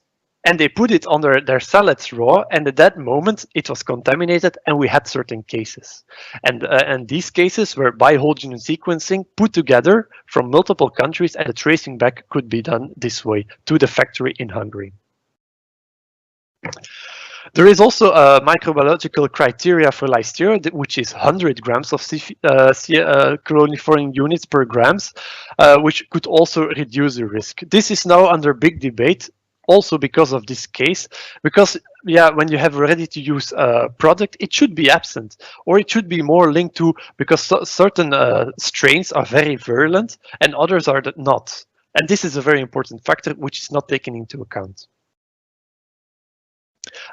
and they put it on their salads raw, and at that moment it was contaminated, and we had certain cases. And these cases were by whole genome sequencing put together from multiple countries, and the tracing back could be done this way to the factory in Hungary. There is also a microbiological criteria for Listeria, which is 100 grams of colony-forming units per grams, which could also reduce the risk. This is now under big debate, also because of this case, because yeah, when you have a ready-to-use product, it should be absent, or it should be more linked to, because certain strains are very virulent and others are not. And this is a very important factor which is not taken into account.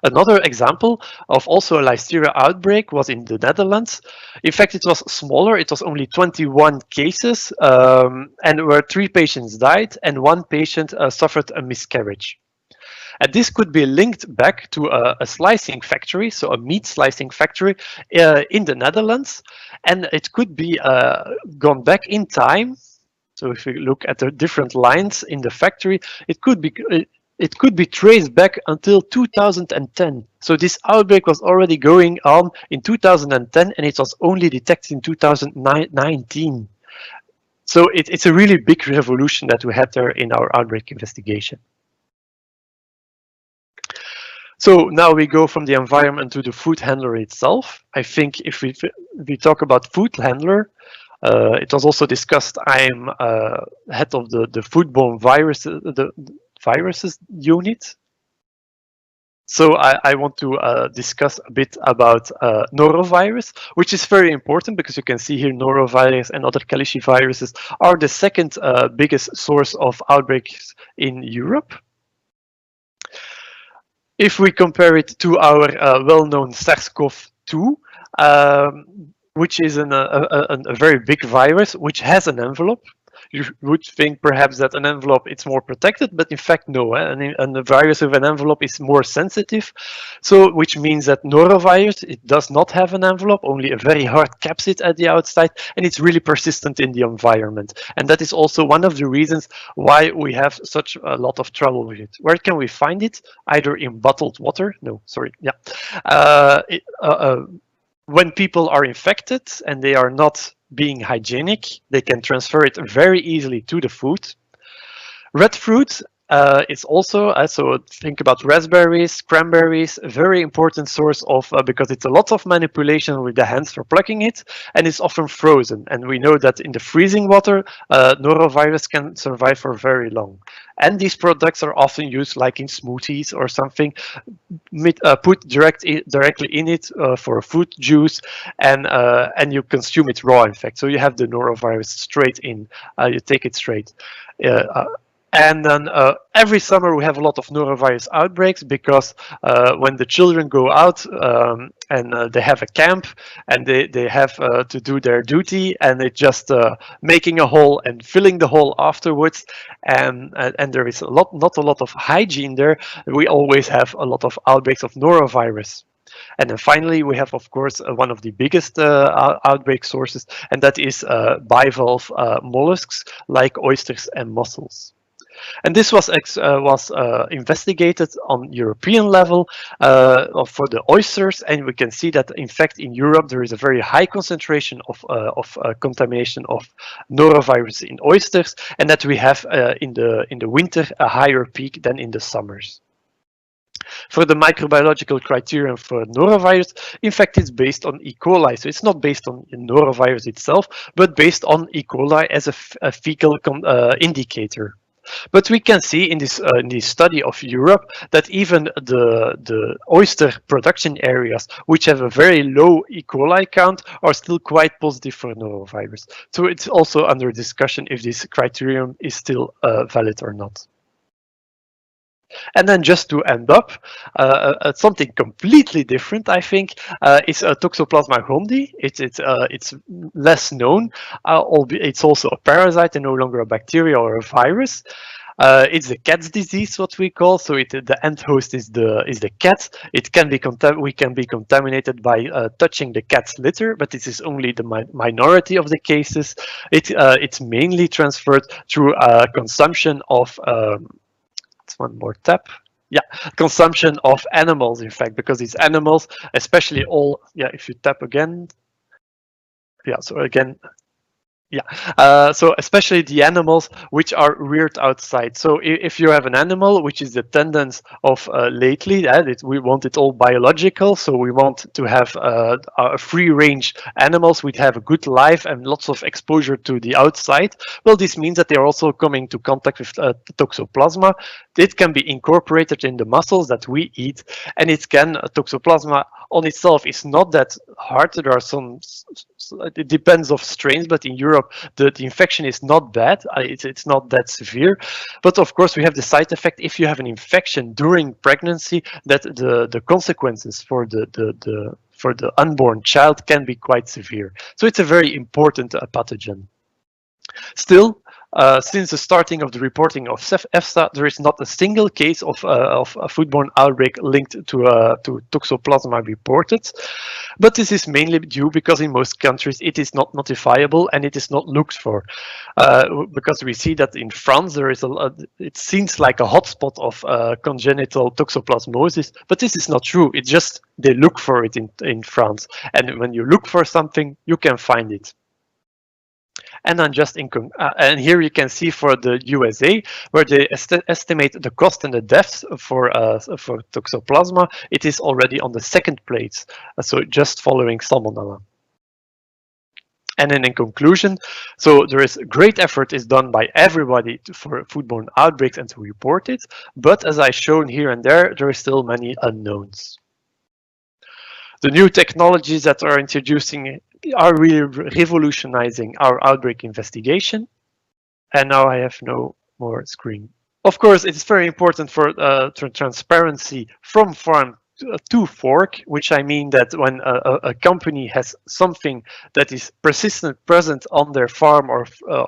Another example of also a Listeria outbreak was in the Netherlands. In fact, it was smaller. It was only 21 cases, and where 3 patients died and 1 patient suffered a miscarriage. And this could be linked back to a slicing factory, so a meat slicing factory in the Netherlands, and it could be gone back in time. So if we look at the different lines in the factory, it could be traced back until 2010. So this outbreak was already going on in 2010, and it was only detected in 2019. So it's a really big revolution that we had there in our outbreak investigation. So now we go from the environment to the food handler itself. I think if we talk about food handler, it was also discussed. I'm head of the foodborne viruses unit. So I want to discuss a bit about Norovirus, which is very important because you can see here Norovirus and other caliciviruses are the second biggest source of outbreaks in Europe. If we compare it to our well-known SARS-CoV-2, which is a very big virus, which has an envelope, You would think perhaps that an envelope is more protected, but in fact no, and the virus of an envelope is more sensitive. So which means that norovirus, it does not have an envelope, only a very hard capsid at the outside, and it's really persistent in the environment. And that is also one of the reasons why we have such a lot of trouble with it. Where can we find it? Either in bottled water, no, sorry, yeah. When people are infected and they are not being hygienic, they can transfer it very easily to the food. Red fruit is also, so think about raspberries, cranberries, a very important source of, because it's a lot of manipulation with the hands for plucking it, and it's often frozen. And we know that in the freezing water, norovirus can survive for very long. And these products are often used like in smoothies or something, put directly in it for a fruit juice, and you consume it raw, in fact. So you have the norovirus straight in, you take it straight. And then every summer we have a lot of norovirus outbreaks because when the children go out and they have a camp and they have to do their duty, and it's just making a hole and filling the hole afterwards, and there is not a lot of hygiene there, we always have a lot of outbreaks of norovirus. And then finally, we have, of course, one of the biggest outbreak sources, and that is bivalve mollusks like oysters and mussels. And this was investigated on European level for the oysters, and we can see that in fact in Europe there is a very high concentration of contamination of norovirus in oysters, and that we have in the winter a higher peak than in the summers. For the microbiological criterion for norovirus, in fact, it's based on E. coli. So it's not based on norovirus itself, but based on E. coli as a fecal indicator. But we can see in this study of Europe that even the oyster production areas, which have a very low E. coli count, are still quite positive for norovirus. So it's also under discussion if this criterion is still valid or not. And then just to end up, something completely different, I think, is Toxoplasma gondii. It's less known, albeit it's also a parasite and no longer a bacteria or a virus. It's the cat's disease, what we call. So the end host is the cat. We can be contaminated by touching the cat's litter, but this is only the minority of the cases. It's mainly transferred through consumption of. One more tap. Yeah, consumption of animals, in fact, because these animals, especially if you tap again. Yeah, so again. Yeah, so especially the animals which are reared outside. So if you have an animal, which is the tendency of lately, we want it all biological. So we want to have a free-range animals which have a good life and lots of exposure to the outside. Well, this means that they're also coming to contact with Toxoplasma. It can be incorporated in the mussels that we eat, and Toxoplasma on itself is not that hard. There are it depends of strains, but in Europe the infection is not bad. It's not that severe, but of course we have the side effect if you have an infection during pregnancy, that the consequences for the unborn child can be quite severe. So it's a very important pathogen. Still, since the starting of the reporting of EFSA, there is not a single case of a foodborne outbreak linked to Toxoplasma reported. But this is mainly due because in most countries it is not notifiable and it is not looked for. Because we see that in France there is it seems like a hotspot of congenital toxoplasmosis, but this is not true. It's just they look for it in France, and when you look for something, you can find it. And then and here you can see for the USA, where they estimate the cost and the deaths for Toxoplasma, it is already on the second place, so just following Salmonella. And then in conclusion, so there is great effort is done by everybody for foodborne outbreaks and to report it, but as I shown here and there are still many unknowns. The new technologies that are are really revolutionizing our outbreak investigation. And now I have no more screen. Of course, it's very important for transparency from farm to fork, which I mean that when a company has something that is persistent present on their farm or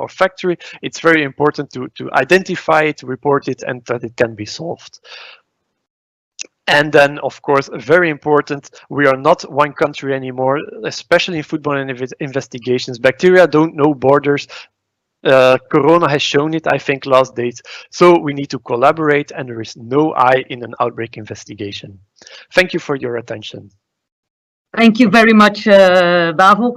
factory, it's very important to identify it, report it, and that it can be solved. And then, of course, very important, we are not one country anymore, especially in foodborne investigations. Bacteria don't know borders. Corona has shown it, I think, last days. So we need to collaborate, and there is no I in an outbreak investigation. Thank you for your attention. Thank you very much, Bavo.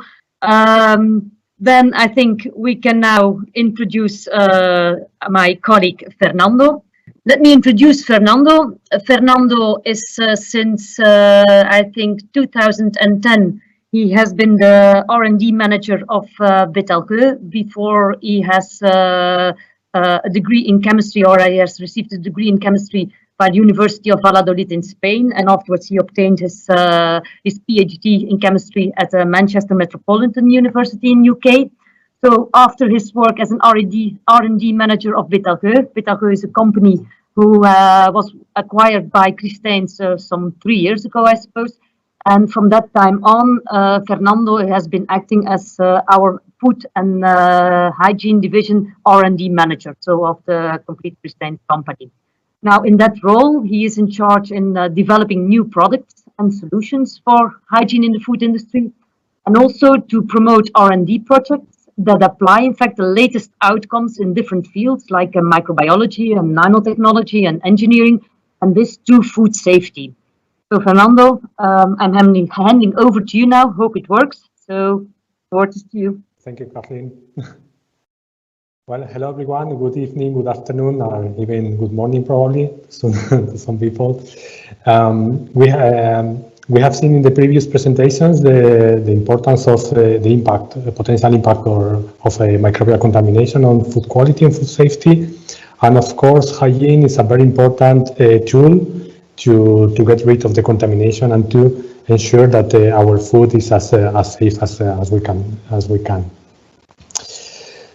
Then I think we can now introduce my colleague, Fernando. Let me introduce Fernando. Fernando is since, I think, 2010, he has been the R&D manager of Bivalve before he has a degree in chemistry, or he has received a degree in chemistry by the University of Valladolid in Spain, and afterwards he obtained his PhD in chemistry at Manchester Metropolitan University in UK. So after his work as an R&D manager of Bivalve, Bivalve is a company who was acquired by Christijns some 3 years ago, I suppose. And from that time on, Fernando has been acting as our food and hygiene division R&D manager, so of the complete Christijns company. Now, in that role, he is in charge in developing new products and solutions for hygiene in the food industry, and also to promote R&D projects that apply, in fact, the latest outcomes in different fields like microbiology and nanotechnology and engineering, and this to food safety. So, Fernando, I'm handing over to you now. Hope it works. So, the word is to you. Thank you, Kathleen. Well, hello everyone. Good evening, good afternoon, or even good morning, probably to some people. We have seen in the previous presentations the importance of the impact, the potential impact of microbial contamination on food quality and food safety. And of course, hygiene is a very important tool to get rid of the contamination and to ensure that our food is as safe as we can.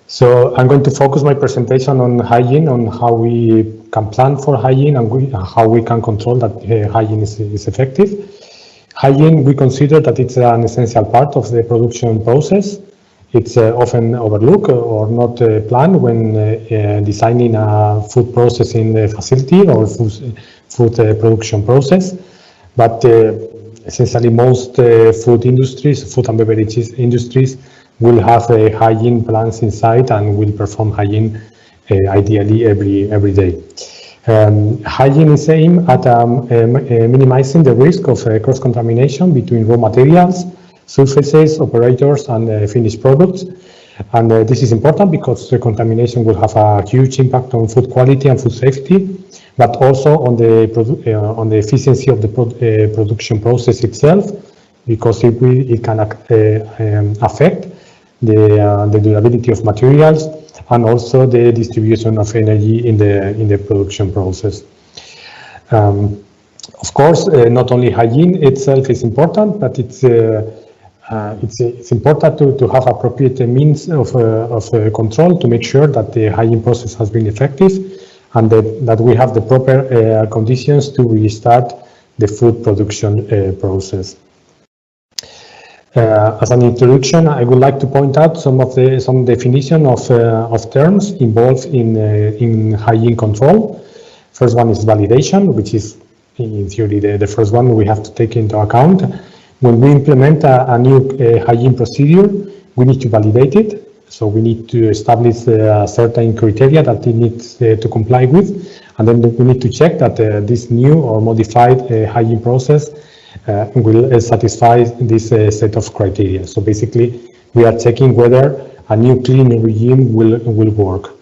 So I'm going to focus my presentation on hygiene, on how we can plan for hygiene and how we can control that hygiene is effective. Hygiene, we consider that it's an essential part of the production process. It's often overlooked or not planned when designing a food processing facility or food production process. But essentially most food and beverages industries will have hygiene plans inside and will perform hygiene ideally every day. Hygiene is aimed at minimizing the risk of cross-contamination between raw materials, surfaces, operators, and finished products. And this is important because the contamination will have a huge impact on food quality and food safety, but also on the efficiency of the production process itself, because it can affect the durability of materials and also the distribution of energy in the production process. Of course, not only hygiene itself is important, but it's important to have appropriate means of control to make sure that the hygiene process has been effective and that we have the proper conditions to restart the food production process. As an introduction, I would like to point out some definition of terms involved in hygiene control. First one is validation, which is in theory the first one we have to take into account. When we implement a new hygiene procedure, we need to validate it. So we need to establish certain criteria that it needs to comply with, and then we need to check that this new or modified hygiene process will satisfy this set of criteria. So basically, we are checking whether a new cleaning regime will work.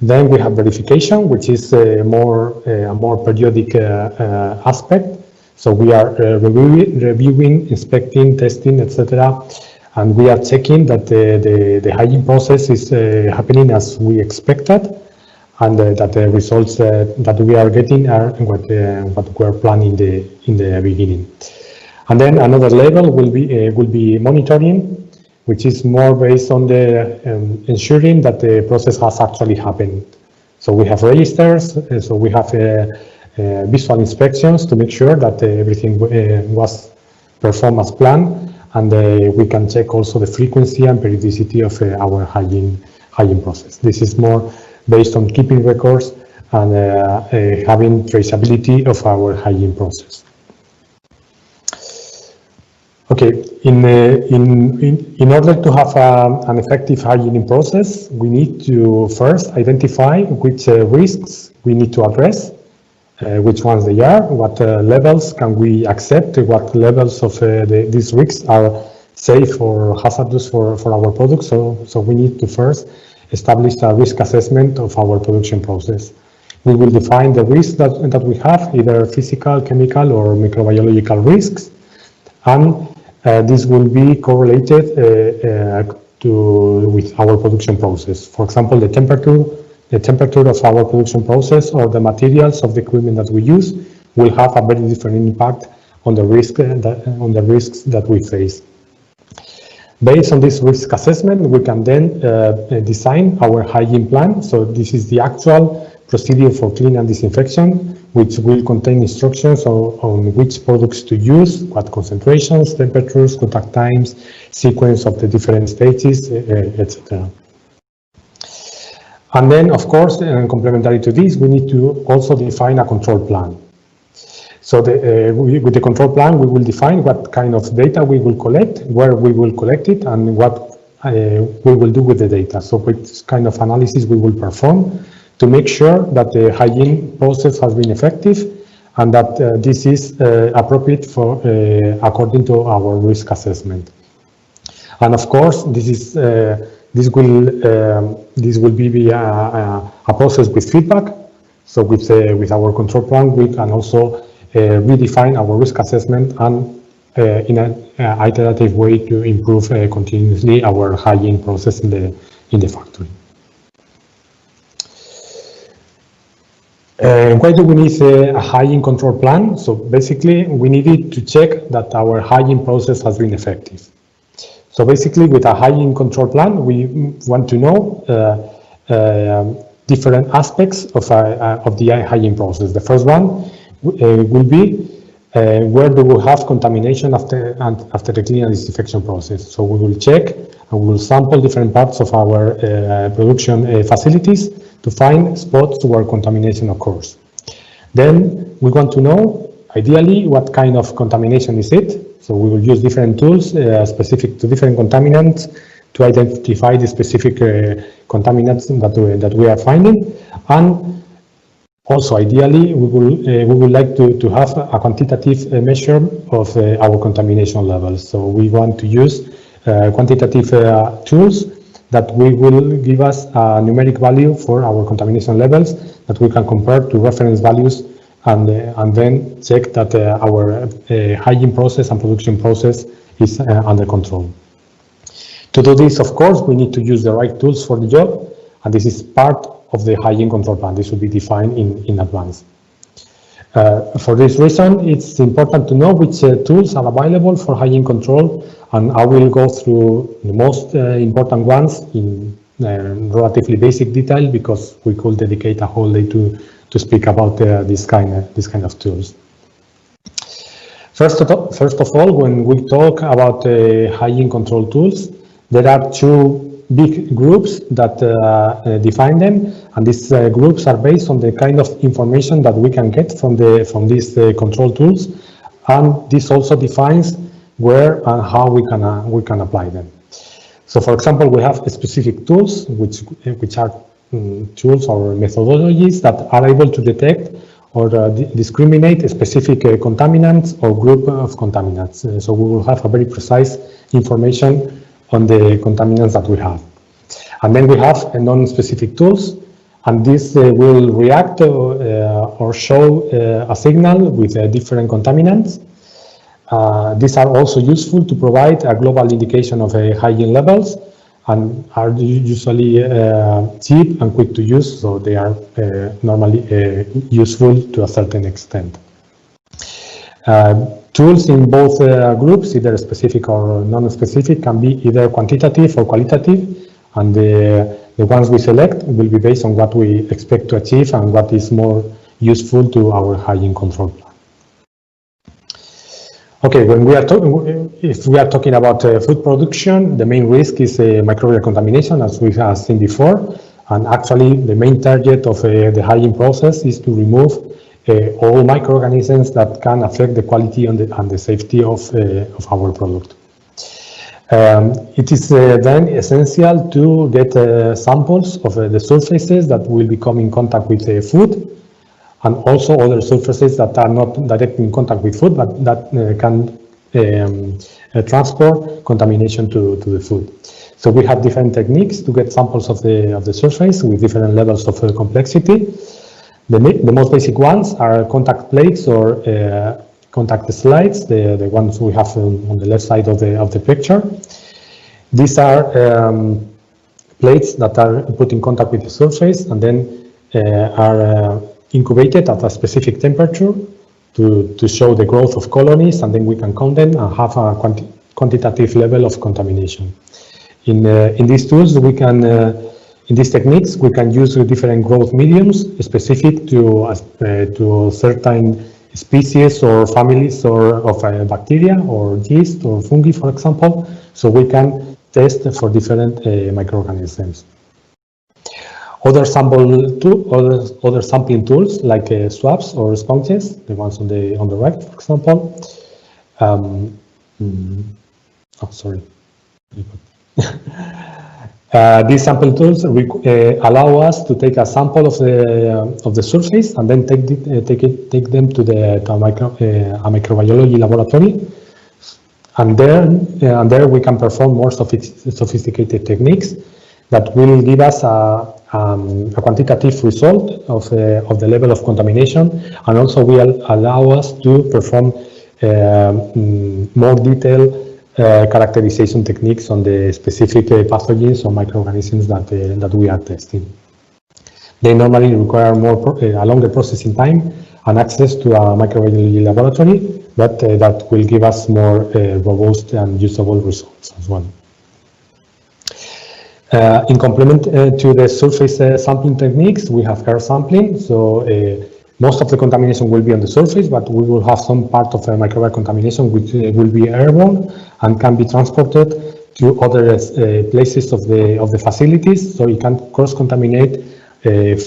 Then we have verification, which is a more periodic aspect. So we are reviewing, inspecting, testing, etc. And we are checking that the hygiene process is happening as we expected, and that the results that we are getting are what we are planning in the beginning. And then another level will be monitoring, which is more based on the ensuring that the process has actually happened. So we have registers, so we have visual inspections to make sure that everything was performed as planned, and we can check also the frequency and periodicity of our hygiene process. This is more based on keeping records and having traceability of our hygiene process. Okay, in order to have an effective hygiene process, we need to first identify which risks we need to address, which ones they are, what levels can we accept, what levels of these risks are safe or hazardous for our products. So we need to first establish a risk assessment of our production process. We will define the risks that we have, either physical, chemical, or microbiological risks, and this will be correlated with our production process. For example, the temperature of our production process or the materials of the equipment that we use will have a very different impact on the risks that we face. Based on this risk assessment, we can then design our hygiene plan. So this is the actual procedure for cleaning and disinfection, which will contain instructions on which products to use, what concentrations, temperatures, contact times, sequence of the different stages, etc. And then, of course, complementary to this, we need to also define a control plan. So with the control plan, we will define what kind of data we will collect, where we will collect it, and what we will do with the data. So which kind of analysis we will perform to make sure that the hygiene process has been effective and that this is appropriate for according to our risk assessment. And of course, this will be a process with feedback. So with our control plan, we can also redefine our risk assessment and in an iterative way to improve continuously our hygiene process in the factory. Why do we need a hygiene control plan? So basically, we needed to check that our hygiene process has been effective. So basically, with a hygiene control plan, we want to know different aspects of the hygiene process. The first one will be where do we have contamination after the cleaning and disinfection process. So we will check and we will sample different parts of our production facilities to find spots where contamination occurs. Then we want to know, ideally, what kind of contamination is it. So we will use different tools specific to different contaminants to identify the specific contaminants that we are finding. And also, ideally, we would like to have a quantitative measure of our contamination levels. So we want to use quantitative tools that will give us a numeric value for our contamination levels that we can compare to reference values and then check that our hygiene process and production process is under control. To do this, of course, we need to use the right tools for the job, and this is part of the hygiene control plan. This will be defined in advance. For this reason, it's important to know which tools are available for hygiene control, and I will go through the most important ones in relatively basic detail because we could dedicate a whole day to speak about this kind of tools. First of all, when we talk about hygiene control tools, there are two big groups that define them, and these groups are based on the kind of information that we can get from these control tools, and this also defines where and how we can apply them. So, for example, we have specific tools which are tools or methodologies that are able to detect or discriminate specific contaminants or group of contaminants. So we will have a very precise information on the contaminants that we have. And then we have non-specific tools, and this will react or show a signal with different contaminants. These are also useful to provide a global indication of hygiene levels and are usually cheap and quick to use, so they are normally useful to a certain extent. Tools in both groups, either specific or non-specific, can be either quantitative or qualitative, and the ones we select will be based on what we expect to achieve and what is more useful to our hygiene control plan. Okay, when we are if we are talking about food production, the main risk is microbial contamination, as we have seen before. And actually, the main target of the hygiene process is to remove all microorganisms that can affect the quality and the safety of our product. It is then essential to get samples of the surfaces that will become in contact with the food, and also other surfaces that are not directly in contact with food, but that can transport contamination to the food. So we have different techniques to get samples of the surface with different levels of complexity. The most basic ones are contact plates or contact slides, the ones we have on the left side of the picture. These are plates that are put in contact with the surface and then are incubated at a specific temperature to show the growth of colonies, and then we can count them and have a quantitative level of contamination. In these tools, we can, in these techniques, we can use different growth mediums specific to certain species or families of bacteria or yeast or fungi, for example, so we can test for different microorganisms. Other sampling tools like swabs or sponges, the ones on the right, for example. These sample tools allow us to take a sample of the surface and then take them to a microbiology laboratory, and there we can perform more sophisticated techniques that will give us a quantitative result of the level of contamination, and also will allow us to perform more detailed characterization techniques on the specific pathogens or microorganisms that we are testing. They normally require a longer processing time and access to a microbiology laboratory, but that will give us more robust and usable results as well. In complement to the surface sampling techniques, we have air sampling. So most of the contamination will be on the surface, but we will have some part of microbial contamination which will be airborne and can be transported to other places of the facilities, so it can cross-contaminate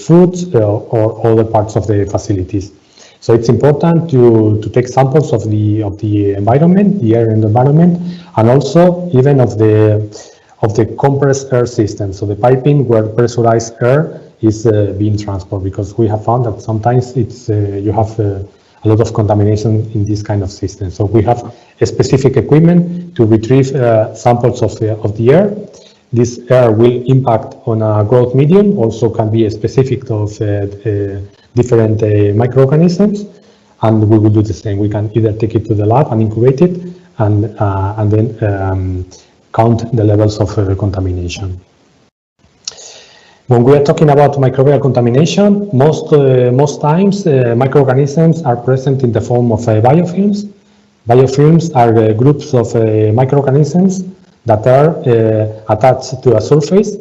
foods or other parts of the facilities. So it's important to take samples of the environment, the air in the environment, and also even of the compressed air system, so the piping where pressurized air is being transported, because we have found that sometimes you have a lot of contamination in this kind of system. So we have a specific equipment to retrieve samples of the air. This air will impact on a growth medium, also can be specific of different microorganisms, and we will do the same. We can either take it to the lab and incubate it, and then count the levels of contamination. When we are talking about microbial contamination, most times microorganisms are present in the form of biofilms. Biofilms are groups of microorganisms that are attached to a surface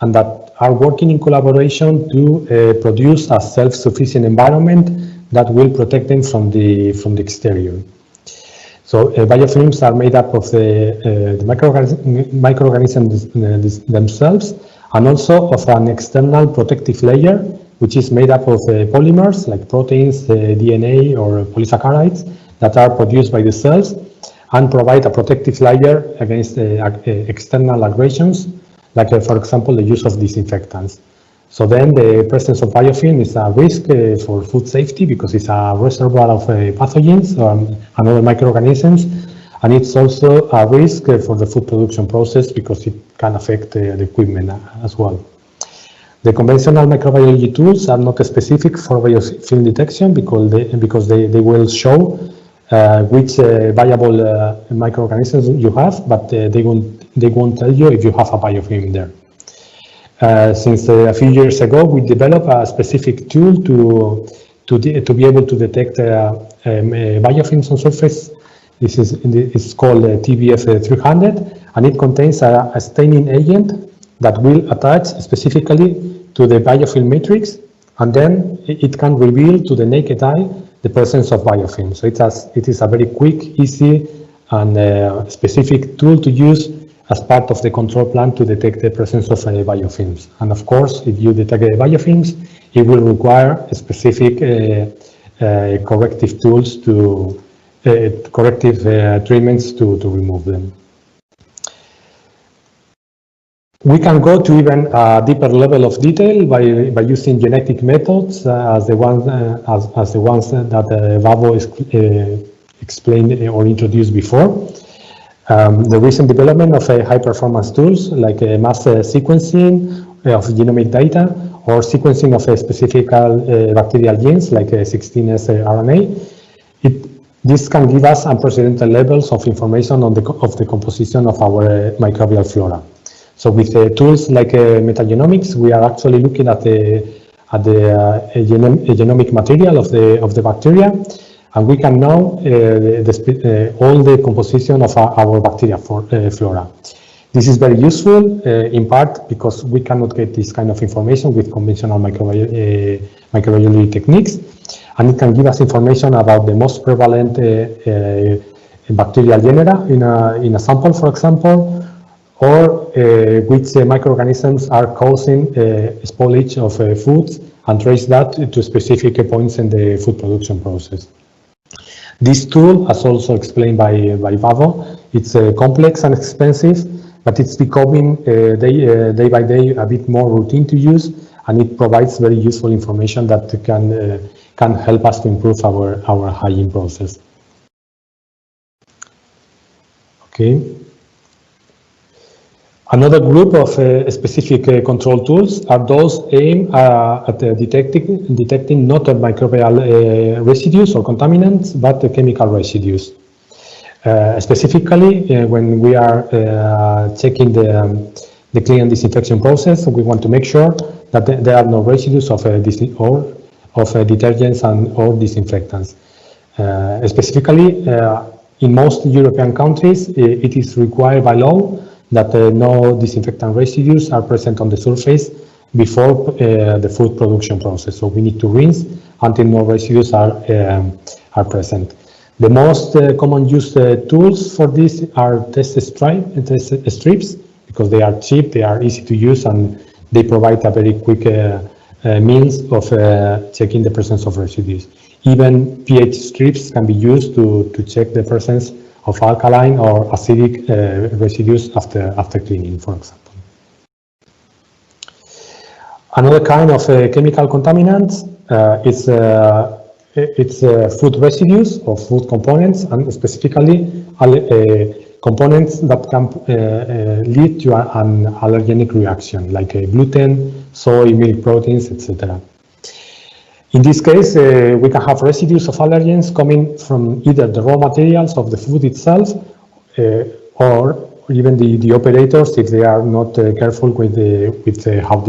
and that are working in collaboration to produce a self-sufficient environment that will protect them from the exterior. So biofilms are made up of the microorganisms themselves, and also of an external protective layer, which is made up of polymers like proteins, DNA, or polysaccharides that are produced by the cells and provide a protective layer against external aggressions, like, for example, the use of disinfectants. So then the presence of biofilm is a risk for food safety because it's a reservoir of pathogens and other microorganisms, and it's also a risk for the food production process because it can affect the equipment as well. The conventional microbiology tools are not specific for biofilm detection because they will show which viable microorganisms you have, but they won't tell you if you have a biofilm there. Since a few years ago, we developed a specific tool to be able to detect biofilms on surface. It's called TBF300, and it contains a staining agent that will attach specifically to the biofilm matrix and then it can reveal to the naked eye the presence of biofilms. So it is a very quick, easy, and specific tool to use as part of the control plan to detect the presence of biofilms. And of course, if you detect biofilms, it will require a specific corrective tools corrective treatments to remove them. We can go to even a deeper level of detail by using genetic methods as the ones that Vavo explained or introduced before. The recent development of high-performance tools like mass sequencing of genomic data or sequencing of specific bacterial genes like 16S RNA, this can give us unprecedented levels of information on the composition of our microbial flora. So with tools like metagenomics, we are actually looking at the genomic material of the bacteria, and we can know all the composition of our bacteria flora. This is very useful in part because we cannot get this kind of information with conventional microbiology techniques, and it can give us information about the most prevalent bacterial genera in a sample, for example, or which microorganisms are causing spoilage of foods, and trace that to specific points in the food production process. This tool, as also explained by Vavo, it's complex and expensive, but it's becoming day by day a bit more routine to use, and it provides very useful information that can help us to improve our hygiene process. Okay. Another group of specific control tools are those aimed at detecting not microbial residues or contaminants, but the chemical residues. Specifically, when we are checking the clean and disinfection process, we want to make sure that there are no residues of detergents or disinfectants. Specifically, in most European countries, it is required by law that no disinfectant residues are present on the surface before the food production process. So we need to rinse until no residues are present. The most common used tools for this are test strips, because they are cheap, they are easy to use, and they provide a very quick means of checking the presence of residues. Even pH strips can be used to check the presence of alkaline or acidic residues after cleaning, for example. Another kind of chemical contaminants it's food residues or food components, and specifically components that can lead to an allergenic reaction, like gluten, soy, milk proteins, etc. In this case, we can have residues of allergens coming from either the raw materials of the food itself, or even the operators if they are not careful with how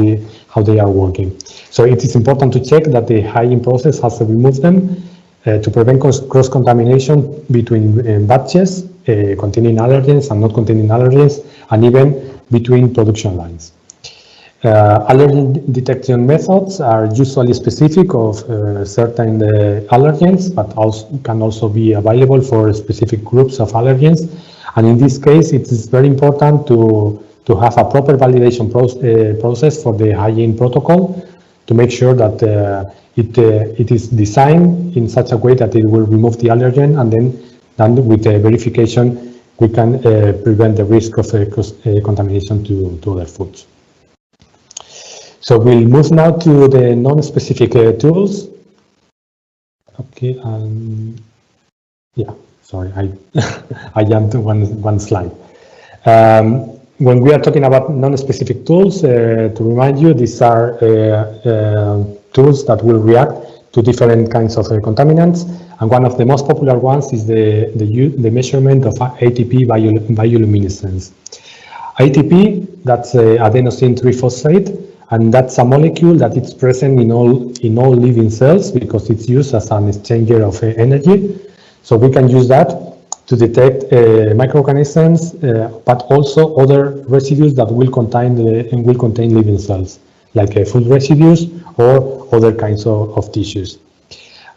they are working. So it is important to check that the hygiene process has removed them to prevent cross-contamination between batches containing allergens and not containing allergens, and even between production lines. Allergen detection methods are usually specific of certain allergens, but can also be available for specific groups of allergens. And in this case, it is very important to have a proper validation process for the hygiene protocol to make sure that it is designed in such a way that it will remove the allergen, and then with the verification, we can prevent the risk of contamination to other foods. So we'll move now to the non-specific tools. Okay, yeah, sorry, I jumped one slide. When we are talking about non-specific tools, to remind you, these are tools that will react to different kinds of contaminants, and one of the most popular ones is the measurement of ATP bioluminescence. ATP, that's adenosine triphosphate, and that's a molecule that is present in all living cells because it's used as an exchanger of energy. So we can use that to detect microorganisms, but also other residues that will contain living cells, like food residues or other kinds of tissues.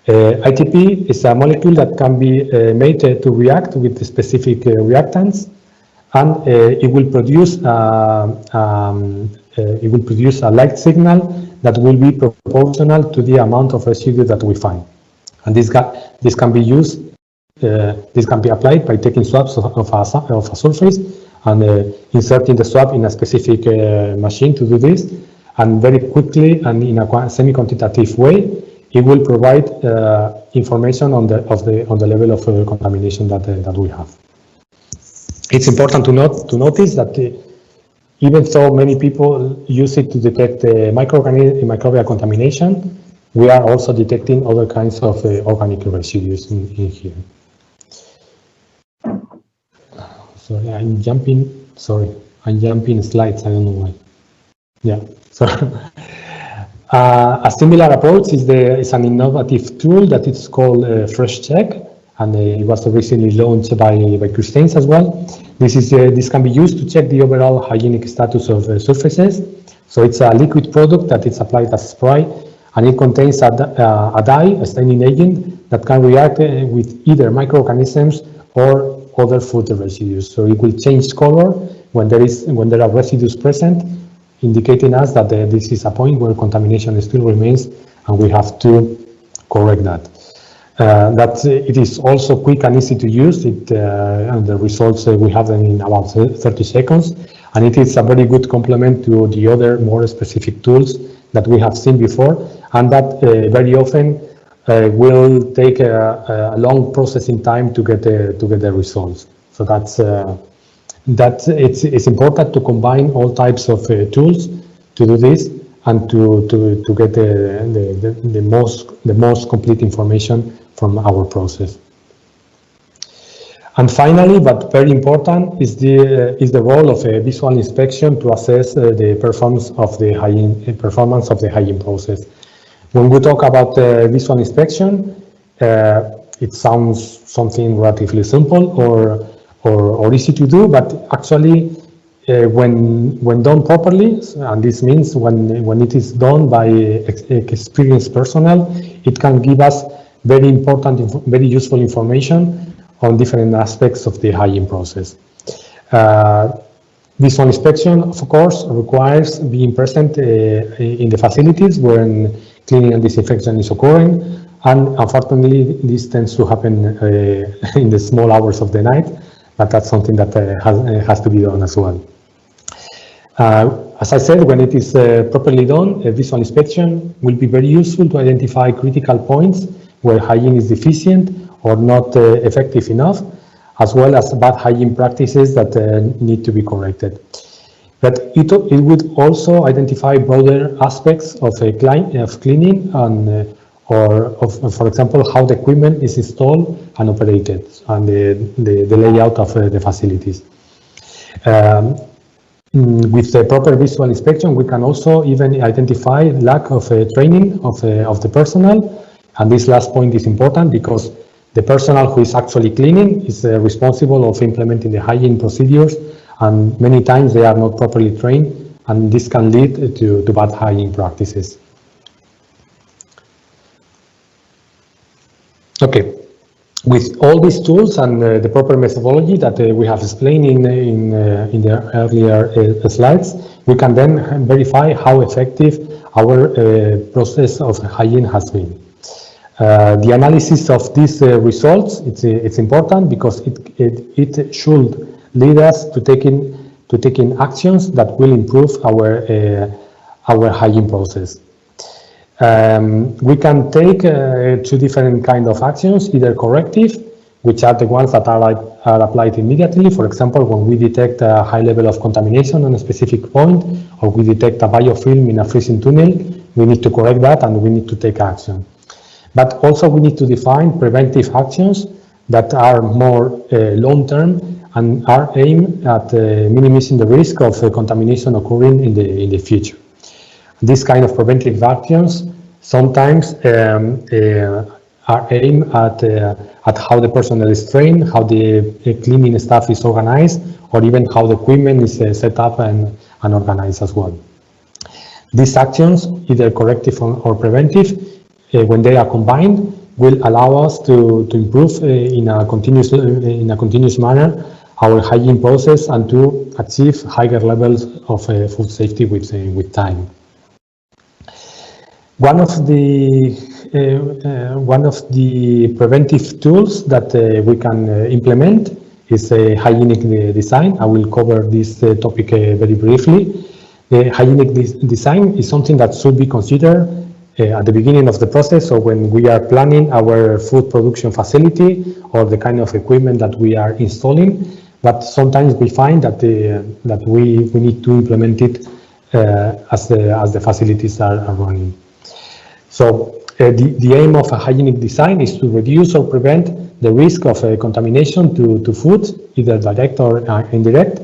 ITP is a molecule that can be made to react with specific reactants, and it will produce a light signal that will be proportional to the amount of residue that we find. And this can be used. This can be applied by taking swabs of a surface and inserting the swab in a specific machine to do this, and very quickly and in a semi-quantitative way, it will provide information on the level of contamination that we have. It's important to notice that even though many people use it to detect microbial contamination, we are also detecting other kinds of organic residues in here. Sorry, I'm jumping slides. I don't know why. Yeah. So a similar approach is an innovative tool that is called Fresh Check, and it was recently launched by Christians as well. This can be used to check the overall hygienic status of surfaces. So it's a liquid product that is applied as spray, and it contains a dye, a staining agent that can react with either microorganisms or other food residues. So it will change color when there are residues present, indicating us that this is a point where contamination still remains, and we have to correct that. It is also quick and easy to use. And the results we have them in about 30 seconds, and it is a very good complement to the other more specific tools that we have seen before, and that very often will take a long processing time to get the results. So it's important to combine all types of tools to do this and to get the most complete information from our process. And finally, but very important, is the role of a visual inspection to assess the performance of the hygiene process. When we talk about visual inspection, it sounds something relatively simple or easy to do, but actually, when done properly, and this means when it is done by experienced personnel, it can give us very important, very useful information on different aspects of the hygiene process. Visual inspection, of course, requires being present in the facilities when cleaning and disinfection is occurring, and unfortunately, this tends to happen in the small hours of the night, but that's something that has to be done as well. As I said, when it is properly done, a visual inspection will be very useful to identify critical points where hygiene is deficient or not effective enough, as well as bad hygiene practices that need to be corrected. But it would also identify broader aspects of cleaning and for example, how the equipment is installed and operated, and the layout of the facilities. With the proper visual inspection, we can also even identify lack of training of the personnel. And this last point is important because the personnel who is actually cleaning is responsible of implementing the hygiene procedures, and many times they are not properly trained, and this can lead to bad hygiene practices. Okay, with all these tools and the proper methodology that we have explained in the earlier slides, we can then verify how effective our process of hygiene has been. The analysis of these results, it's important because it should lead us to taking actions that will improve our hygiene process. We can take two different kinds of actions, either corrective, which are the ones that are applied immediately. For example, when we detect a high level of contamination on a specific point, or we detect a biofilm in a freezing tunnel, we need to correct that and we need to take action. But also we need to define preventive actions that are more long-term and are aimed at minimizing the risk of contamination occurring in the future. These kind of preventive actions sometimes are aimed at how the personnel is trained, how the cleaning staff is organized, or even how the equipment is set up and organized as well. These actions, either corrective or preventive, when they are combined, will allow us to improve in a continuous manner our hygiene process and to achieve higher levels of food safety with time. One of the preventive tools that we can implement is hygienic design. I will cover this topic very briefly. The hygienic design is something that should be considered at the beginning of the process, or when we are planning our food production facility or the kind of equipment that we are installing. But sometimes we find that we need to implement it as the facilities are running. So the aim of a hygienic design is to reduce or prevent the risk of contamination to food, either direct or indirect,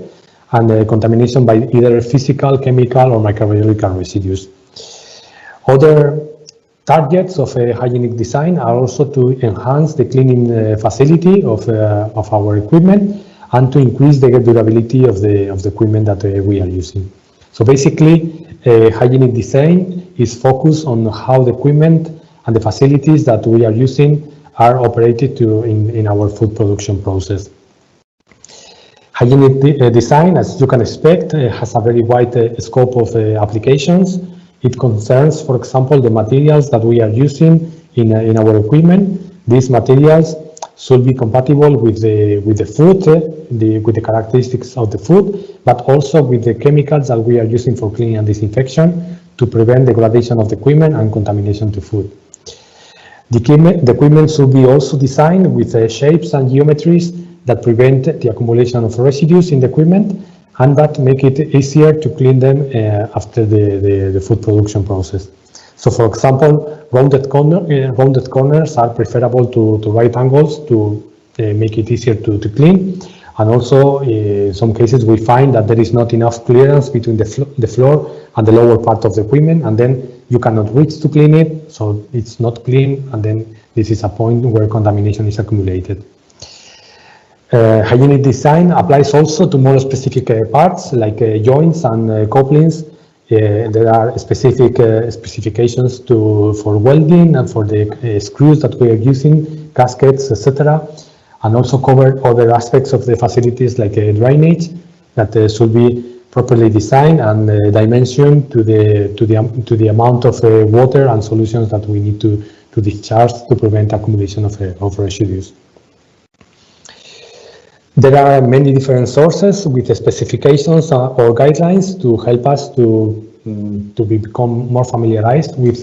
and contamination by either physical, chemical, or microbiological residues. Other targets of hygienic design are also to enhance the cleaning facility of our equipment and to increase the durability of the equipment that we are using. So basically, hygienic design is focused on how the equipment and the facilities that we are using are operated in our food production process. Hygienic design, as you can expect, has a very wide scope of applications. It concerns, for example, the materials that we are using in our equipment. These materials should be compatible with the food, with the characteristics of the food, but also with the chemicals that we are using for cleaning and disinfection to prevent degradation of the equipment and contamination to food. The equipment should be also designed with shapes and geometries that prevent the accumulation of residues in the equipment and that make it easier to clean them after the food production process. So, for example, rounded corners are preferable to right angles to make it easier to clean. And also, in some cases, we find that there is not enough clearance between the floor and the lower part of the equipment, and then you cannot reach to clean it, so it's not clean, and then this is a point where contamination is accumulated. Hygienic design applies also to more specific parts like joints and couplings. There are specific specifications for welding and for the screws that we are using, gaskets, etc. And also cover other aspects of the facilities like drainage that should be properly designed and dimensioned to the amount of water and solutions that we need to discharge to prevent accumulation of residues. There are many different sources with specifications or guidelines to help us to become more familiarized with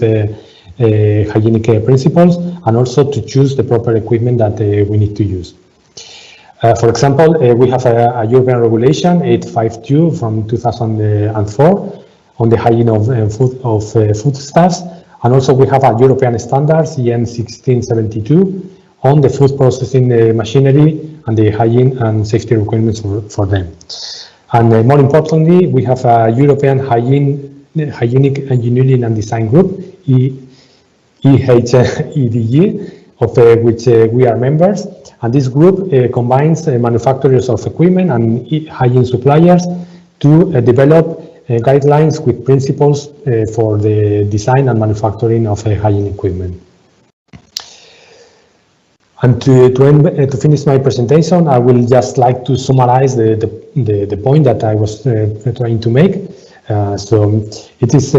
hygienic principles and also to choose the proper equipment that we need to use. For example, we have a European regulation 852 from 2004 on the hygiene of foodstuffs, and also we have a European standards EN 1672 on the food processing machinery and the hygiene and safety requirements for them. And more importantly, we have a European Hygienic Engineering and Design Group, EHEDG, of which we are members. And this group combines manufacturers of equipment and hygiene suppliers to develop guidelines with principles for the design and manufacturing of hygiene equipment. And to finish my presentation, I will just like to summarize the point that I was trying to make. So it is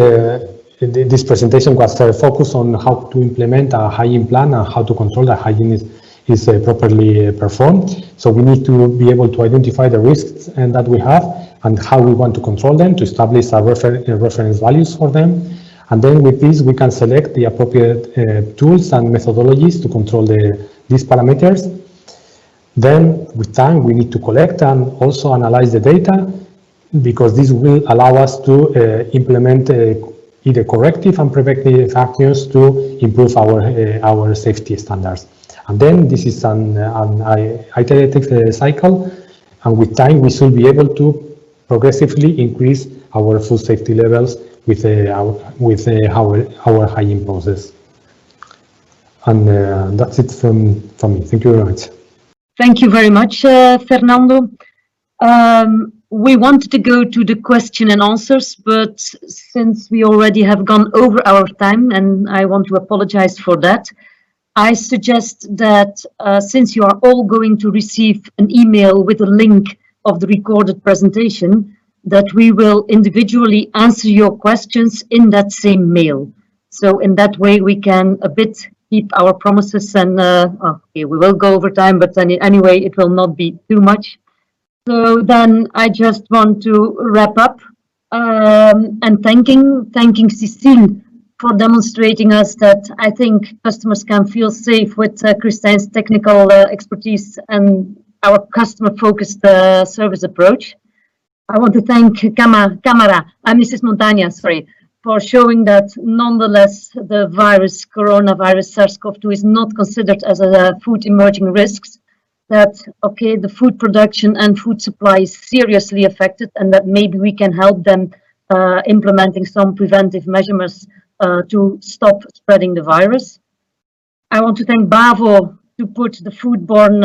this presentation was focused on how to implement a hygiene plan and how to control that hygiene is properly performed. So we need to be able to identify the risks that we have and how we want to control them, to establish our reference values for them. And then with this, we can select the appropriate tools and methodologies to control these parameters. Then with time, we need to collect and also analyze the data, because this will allow us to implement either corrective and preventive actions to improve our safety standards. And then this is an iterative cycle, and with time we should be able to progressively increase our food safety levels with our hygiene process. And that's it from me. Thank you very much. Thank you very much, Fernando. we wanted to go to the question and answers, but since we already have gone over our time, and I want to apologize for that, I suggest that since you are all going to receive an email with a link of the recorded presentation, that we will individually answer your questions in that same mail. So in that way, we can a bit keep our promises, and okay, we will go over time, but anyway, it will not be too much. So then I just want to wrap up and thanking Cecile for demonstrating us that I think customers can feel safe with Christine's technical expertise and our customer-focused service approach. I want to thank Mrs. Montaña, sorry, for showing that nonetheless the virus, coronavirus SARS-CoV-2, is not considered as a food emerging risks, that, okay, the food production and food supply is seriously affected, and that maybe we can help them implementing some preventive measures to stop spreading the virus. I want to thank BAVO to put the foodborne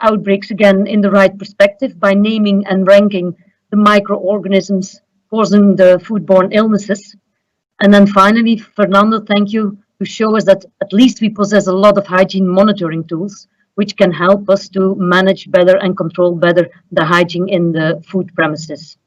outbreaks again in the right perspective by naming and ranking the microorganisms causing the foodborne illnesses. And then finally, Fernando, thank you to show us that at least we possess a lot of hygiene monitoring tools, which can help us to manage better and control better the hygiene in the food premises.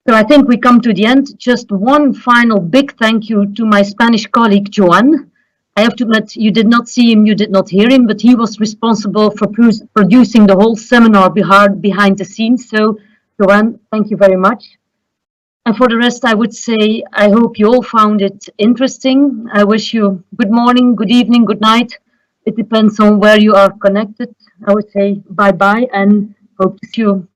So I think we come to the end. Just one final big thank you to my Spanish colleague, Joan. I have to admit, you did not see him, you did not hear him, but he was responsible for producing the whole seminar behind the scenes. So Joanne, thank you very much. And for the rest, I would say, I hope you all found it interesting. I wish you good morning, good evening, good night. It depends on where you are connected. I would say bye-bye and hope to see you